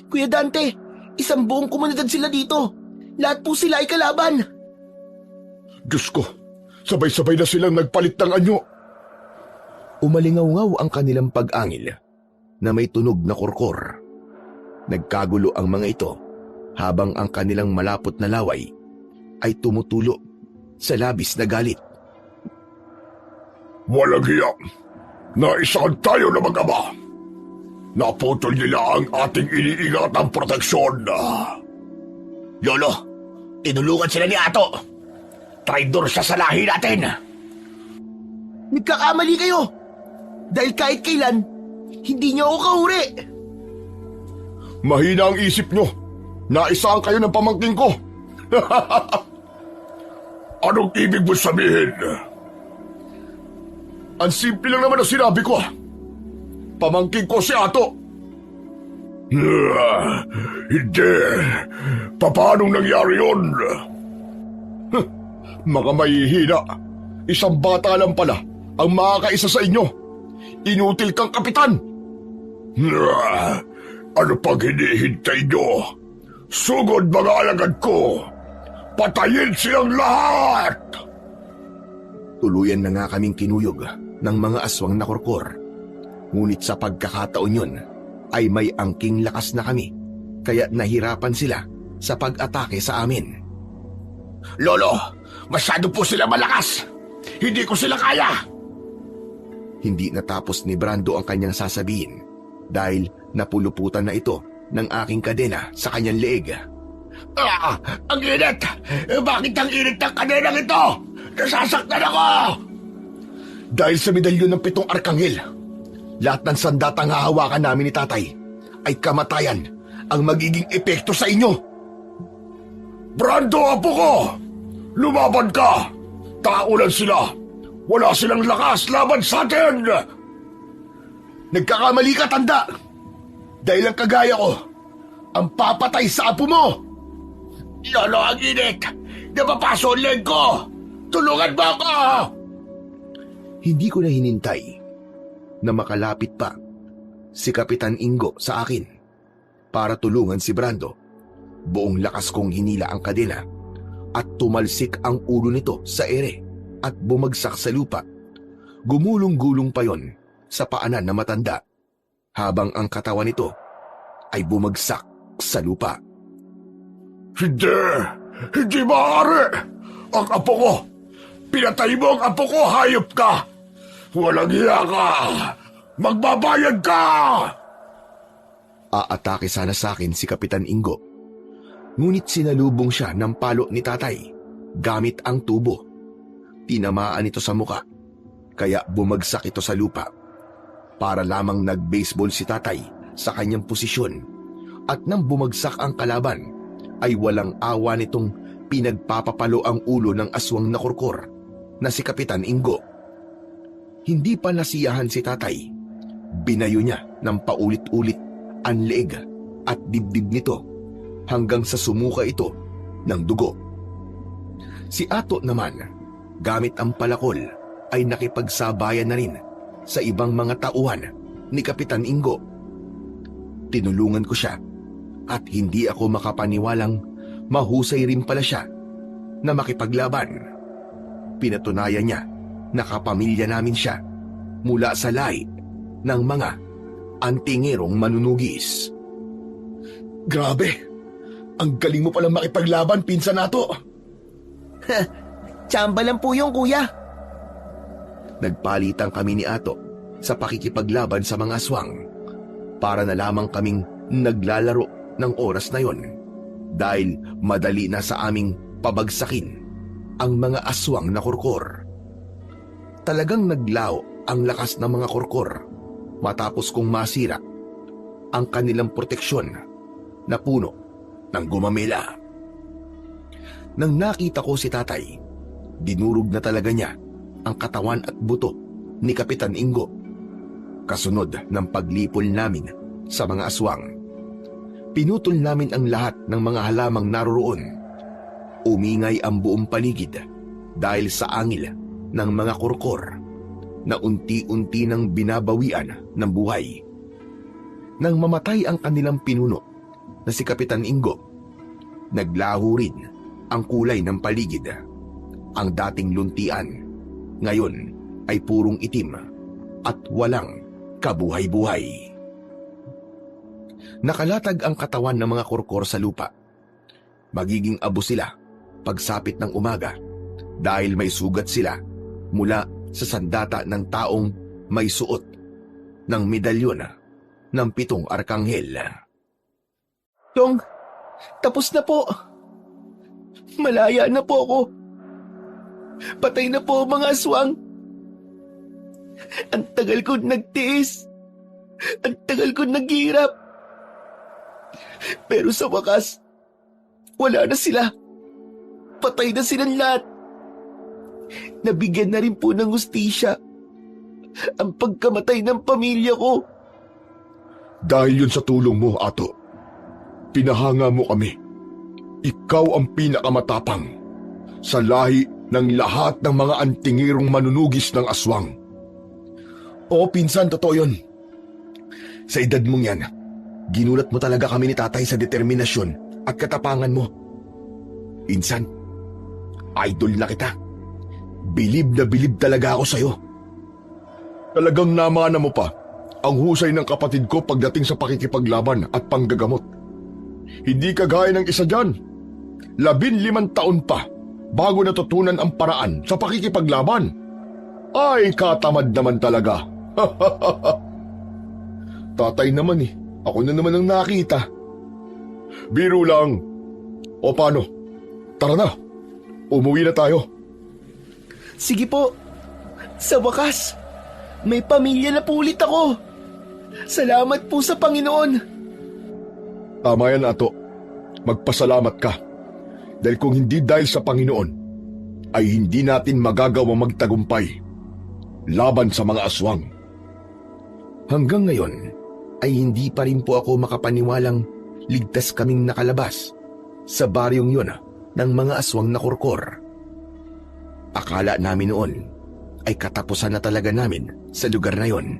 Kuya Dante, isang buong komunidad sila dito. Lahat po sila ay kalaban. Diyos ko, sabay-sabay na silang nagpalit ng anyo. Umalingaw-ngaw ang kanilang pag-angil na may tunog na kurkor. Nagkagulo ang mga ito habang ang kanilang malapot na laway ay tumutulo sa labis na galit. Walang hiya. Naisakad tayo na mag-ama. Naputol nila ang ating iniingatang proteksyon. Lolo, tinulungan sila ni Ato. traidor siya sa lahi natin. Nagkakamali kayo! Dahil kahit kailan, hindi niyo ako kahuri! Mahina ang isip nyo. Naisaan kayo ng pamangking ko. Anong ibig mo sabihin? Ang simple lang naman ang sinabi ko. Pamangking ko si Ato. Hindi. Paanong nangyari yun? Mga mahihina. Isang bata lang pala ang makakaisa sa inyo. Inutil kang kapitan. Ano pang hinihintay nyo? Sugod mga alagad ko. Patayin silang lahat! Tuluyan na nga kaming kinuyog ng mga aswang na kurkur. Ngunit sa pagkakataon yun, ay may angking lakas na kami, kaya nahirapan sila sa pag-atake sa amin. Lolo, masyado po sila malakas. Hindi ko sila kaya. Hindi natapos ni Brando ang kanyang sasabihin dahil napuluputan na ito ng aking kadena sa kanyang leeg. Ang init! Bakit ang init ng kadenang ito? Nasasaktan ako! Dahil sa medalyon ng 7 arkanghel, lahat ng sandatang hahawakan namin ni tatay ay kamatayan ang magiging epekto sa inyo. Brando, apo ko! Lumaban ka! Tao lang sila! Wala silang lakas laban sa atin! Nagkakamali ka, tanda! Dahil ang kagaya ko, ang papatay sa apo mo! Lolo, ang init! Napapaso ang leg ko! Tulungan mo ako! Hindi ko na hinintay na makalapit pa si Kapitan Ingo sa akin para tulungan si Brando. Buong lakas kong hinila ang kadena at tumalsik ang ulo nito sa ere at bumagsak sa lupa. Gumulong-gulong pa yon sa paanan na matanda habang ang katawan nito ay bumagsak sa lupa. Hindi! Hindi maaari! Ang apo ko! Pinatay mo ang apo ko, hayop ka! Walang hiya ka! Magbabayad ka! Aatake sana sa akin si Kapitan Ingo. Ngunit sinalubong siya ng palo ni tatay gamit ang tubo. Tinamaan ito sa muka, kaya bumagsak ito sa lupa. Para lamang nag-baseball si tatay sa kanyang posisyon at nang bumagsak ang kalaban ay walang awa nitong pinagpapapalo ang ulo ng aswang na kurkur na si Kapitan Ingo. Hindi pa nasiyahan si tatay. Binayo niya ng paulit-ulit ang leeg at dibdib nito hanggang sa sumuka ito ng dugo. Si Ato naman, gamit ang palakol, ay nakipagsabayan na rin sa ibang mga tauhan ni Kapitan Ingo. Tinulungan ko siya at hindi ako makapaniwalang mahusay rin pala siya na makipaglaban. Pinatunayan niya na kapamilya namin siya mula sa lahi ng mga antingerong manunugis. Grabe! Ang galing mo palang makipaglaban, pinsan nato! Tsamba lang po yung kuya. Nagpalitan kami ni Ato sa pakikipaglaban sa mga aswang para na lamang kaming naglalaro ng oras na yon dahil madali na sa aming pabagsakin ang mga aswang na kurkur. Talagang naglao ang lakas ng mga kurkur matapos kong masira ang kanilang proteksyon na puno ng gumamela. Nang nakita ko si tatay, dinurog na talaga niya ang katawan at buto ni Kapitan Ingo. Kasunod ng paglipol namin sa mga aswang, pinutol namin ang lahat ng mga halamang naroroon. Umingay ang buong paligid dahil sa angil ng mga kurkur na unti-unti nang binabawian ng buhay. Nang mamatay ang kanilang pinuno na si Kapitan Ingo, naglaho rin ang kulay ng paligid. Ang dating luntian ngayon ay purong itim at walang kabuhay-buhay. Nakalatag ang katawan ng mga kurkur sa lupa. Magiging abo sila pagsapit ng umaga dahil may sugat sila mula sa sandata ng taong may suot ng medalyon ng 7 arkanghel. Dong, tapos na po. Malaya na po ako. Patay na po ang mga aswang. Ang tagal ko nagtiis. Ang tagal ko naghihirap. Pero sa wakas, wala na sila. Patay na silang lahat. Nabigyan na rin po ng hustisya ang pagkamatay ng pamilya ko. Dahil yun sa tulong mo, Ato. Pinahanga mo kami. Ikaw ang pinakamatapang sa lahi ng lahat ng mga antingirong manunugis ng aswang. Oo, pinsan, totoo yun. Sa edad mong yan, ginulat mo talaga kami ni tatay sa determinasyon at katapangan mo. Pinsan, idol na kita. Bilib na bilib talaga ako sa'yo. Talagang namana mo pa ang husay ng kapatid ko pagdating sa pakikipaglaban at panggagamot. Hindi kagaya ng isa dyan. 15 taon pa bago natutunan ang paraan sa pakikipaglaban. Ay, katamad naman talaga. Tatay naman eh. Ako na naman ang nakita. Biro lang. O paano? Tara na. Umuwi na tayo. Sige po. Sa wakas, may pamilya na po ulit ako. Salamat po sa Panginoon. Tama yan, Ato. Magpasalamat ka. Dahil kung hindi dahil sa Panginoon, ay hindi natin magagawa magtagumpay laban sa mga aswang. Hanggang ngayon, ay hindi pa rin po ako makapaniwalang ligtas kaming nakalabas sa baryong yun ng mga aswang na kurkor. Akala namin noon ay katapusan na talaga namin sa lugar na yon.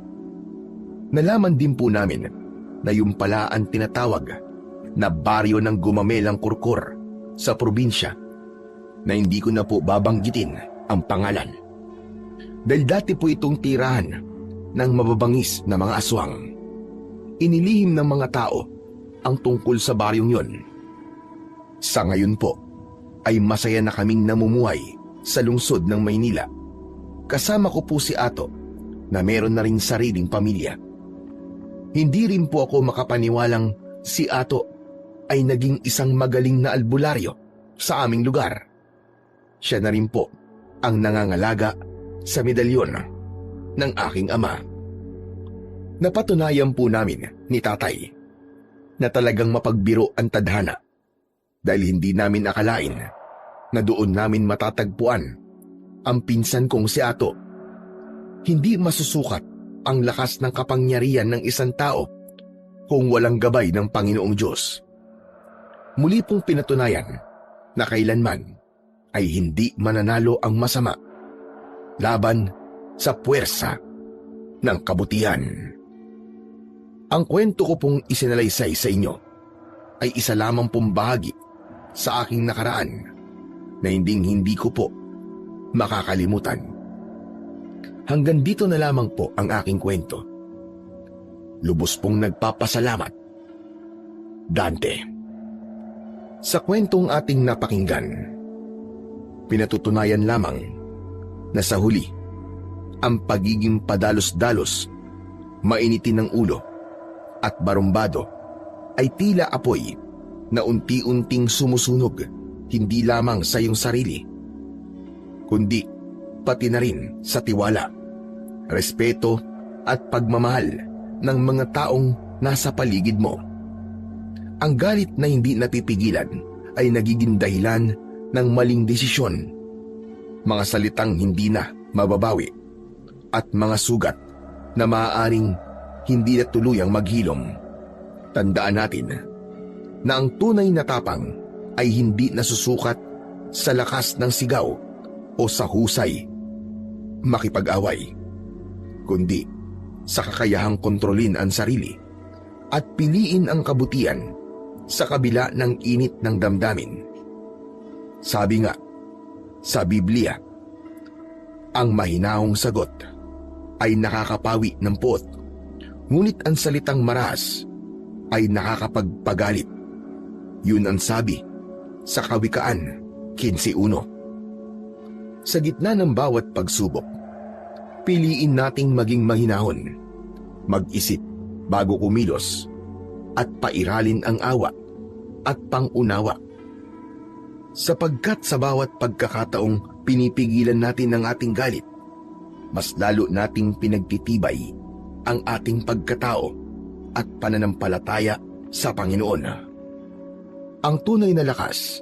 Nalaman din po namin na yung pala ang tinatawag na baryo ng gumamelang kurkor sa probinsya na hindi ko na po babanggitin ang pangalan. Dahil dati po itong tirahan ng mababangis na mga aswang. Inilihim ng mga tao ang tungkol sa baryong yon. Sa ngayon po ay masaya na kaming namumuhay sa lungsod ng Maynila. Kasama ko po si Ato na meron na rin sariling pamilya. Hindi rin po ako makapaniwalang si Ato ay naging isang magaling na albularyo sa aming lugar. Siya na rin po ang nangangalaga sa medalyon ng aking ama. Napatunayan po namin ni tatay na talagang mapagbiro ang tadhana dahil hindi namin akalain na doon namin matatagpuan ang pinsan kong si Ato. Hindi masusukat ang lakas ng kapangyarihan ng isang tao kung walang gabay ng Panginoong Diyos. Muli pong pinatunayan na kailanman ay hindi mananalo ang masama laban sa puwersa ng kabutihan. Ang kwento ko pong isinalaysay sa inyo ay isa lamang pong bahagi sa aking nakaraan na hindi ko po makakalimutan. Hanggang dito na lamang po ang aking kwento. Lubos pong nagpapasalamat, Dante. Sa kwentong ating napakinggan, pinatutunayan lamang na sa huli, ang pagiging padalos-dalos, mainitin ng ulo, at barumbado ay tila apoy na unti-unting sumusunog hindi lamang sa iyong sarili, kundi pati na rin sa tiwala, respeto at pagmamahal ng mga taong nasa paligid mo. Ang galit na hindi napipigilan ay nagiging dahilan ng maling desisyon, mga salitang hindi na mababawi, at mga sugat na maaaring hindi na tuluyang maghilom. Tandaan natin na ang tunay na tapang ay hindi nasusukat sa lakas ng sigaw o sa husay makipag-away, kundi sa kakayahang kontrolin ang sarili at piliin ang kabutihan sa kabila ng init ng damdamin. Sabi nga sa Biblia, ang mahinahong sagot ay nakakapawi ng puot, ngunit ang salitang maras ay nakakapagpagalit. Yun ang sabi sa Kawikaan 15:1. Sa gitna ng bawat pagsubok, piliin nating maging mahinahon, mag-isip bago kumilos, at pairalin ang awa at pangunawa. Sapagkat sa bawat pagkakataong pinipigilan natin ang ating galit, mas lalo nating pinagtitibay ang ating pagkatao at pananampalataya sa Panginoon. Ang tunay na lakas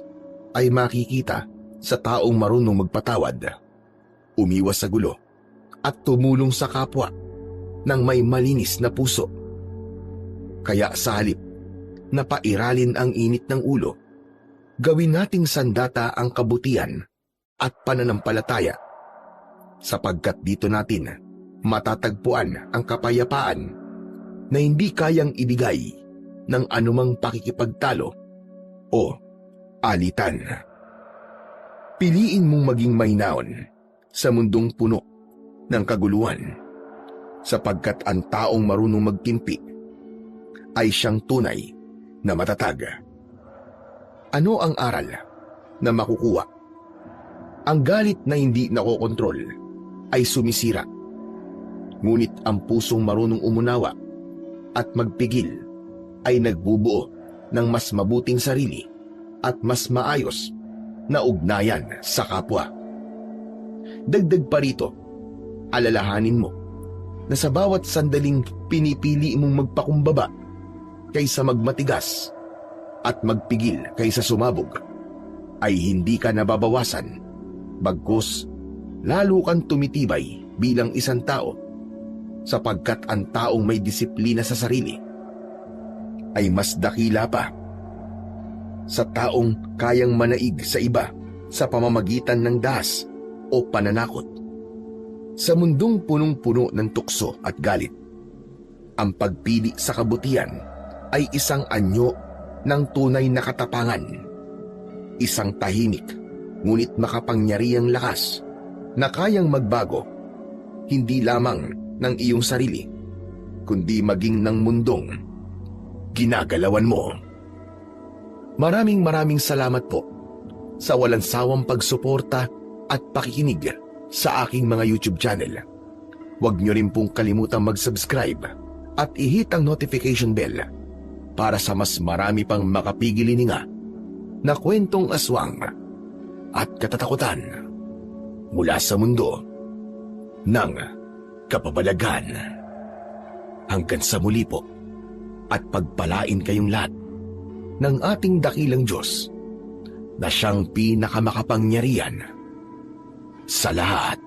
ay makikita sa taong marunong magpatawad, umiwas sa gulo, at tumulong sa kapwa ng may malinis na puso. Kaya sa halip na pairalin ang init ng ulo, gawin nating sandata ang kabutihan at pananampalataya, sapagkat dito natin matatagpuan ang kapayapaan na hindi kayang ibigay ng anumang pakikipagtalo o alitan. Piliin mong maging mahinahon sa mundong puno ng kaguluhan, sapagkat ang taong marunong magtimpi ay siyang tunay na matatag. Ano ang aral na makukuha? Ang galit na hindi nakokontrol ay sumisira, ngunit ang pusong marunong umunawa at magpigil ay nagbubuo ng mas mabuting sarili at mas maayos na ugnayan sa kapwa. Dagdag pa rito, alalahanin mo na sa bawat sandaling pinipili mong magpakumbaba kaysa magmatigas at magpigil kaysa sumabog, ay hindi ka nababawasan, bagkus lalo kang tumitibay bilang isang tao, sapagkat ang taong may disiplina sa sarili ay mas dakila pa sa taong kayang manaig sa iba sa pamamagitan ng dahas o pananakot. Sa mundong punong-puno ng tukso at galit, ang pagpili sa kabutihan ay isang anyo ng tunay na katapangan, isang tahimik ngunit makapangyarihang lakas na kayang magbago hindi lamang ng iyong sarili, kundi maging ng mundong ginagalawan mo. Maraming salamat po sa walang sawang pagsuporta at pakikinig sa aking mga YouTube channel. Huwag niyo rin pong kalimutang mag-subscribe at i-hit ang notification bell para sa mas marami pang makapigilininga na kwentong aswang at katatakutan mula sa mundo ng kababalaghan. Hanggang sa muli po, at pagpalain kayong lahat ng ating dakilang Diyos na siyang pinakamakapangyarihan sa lahat.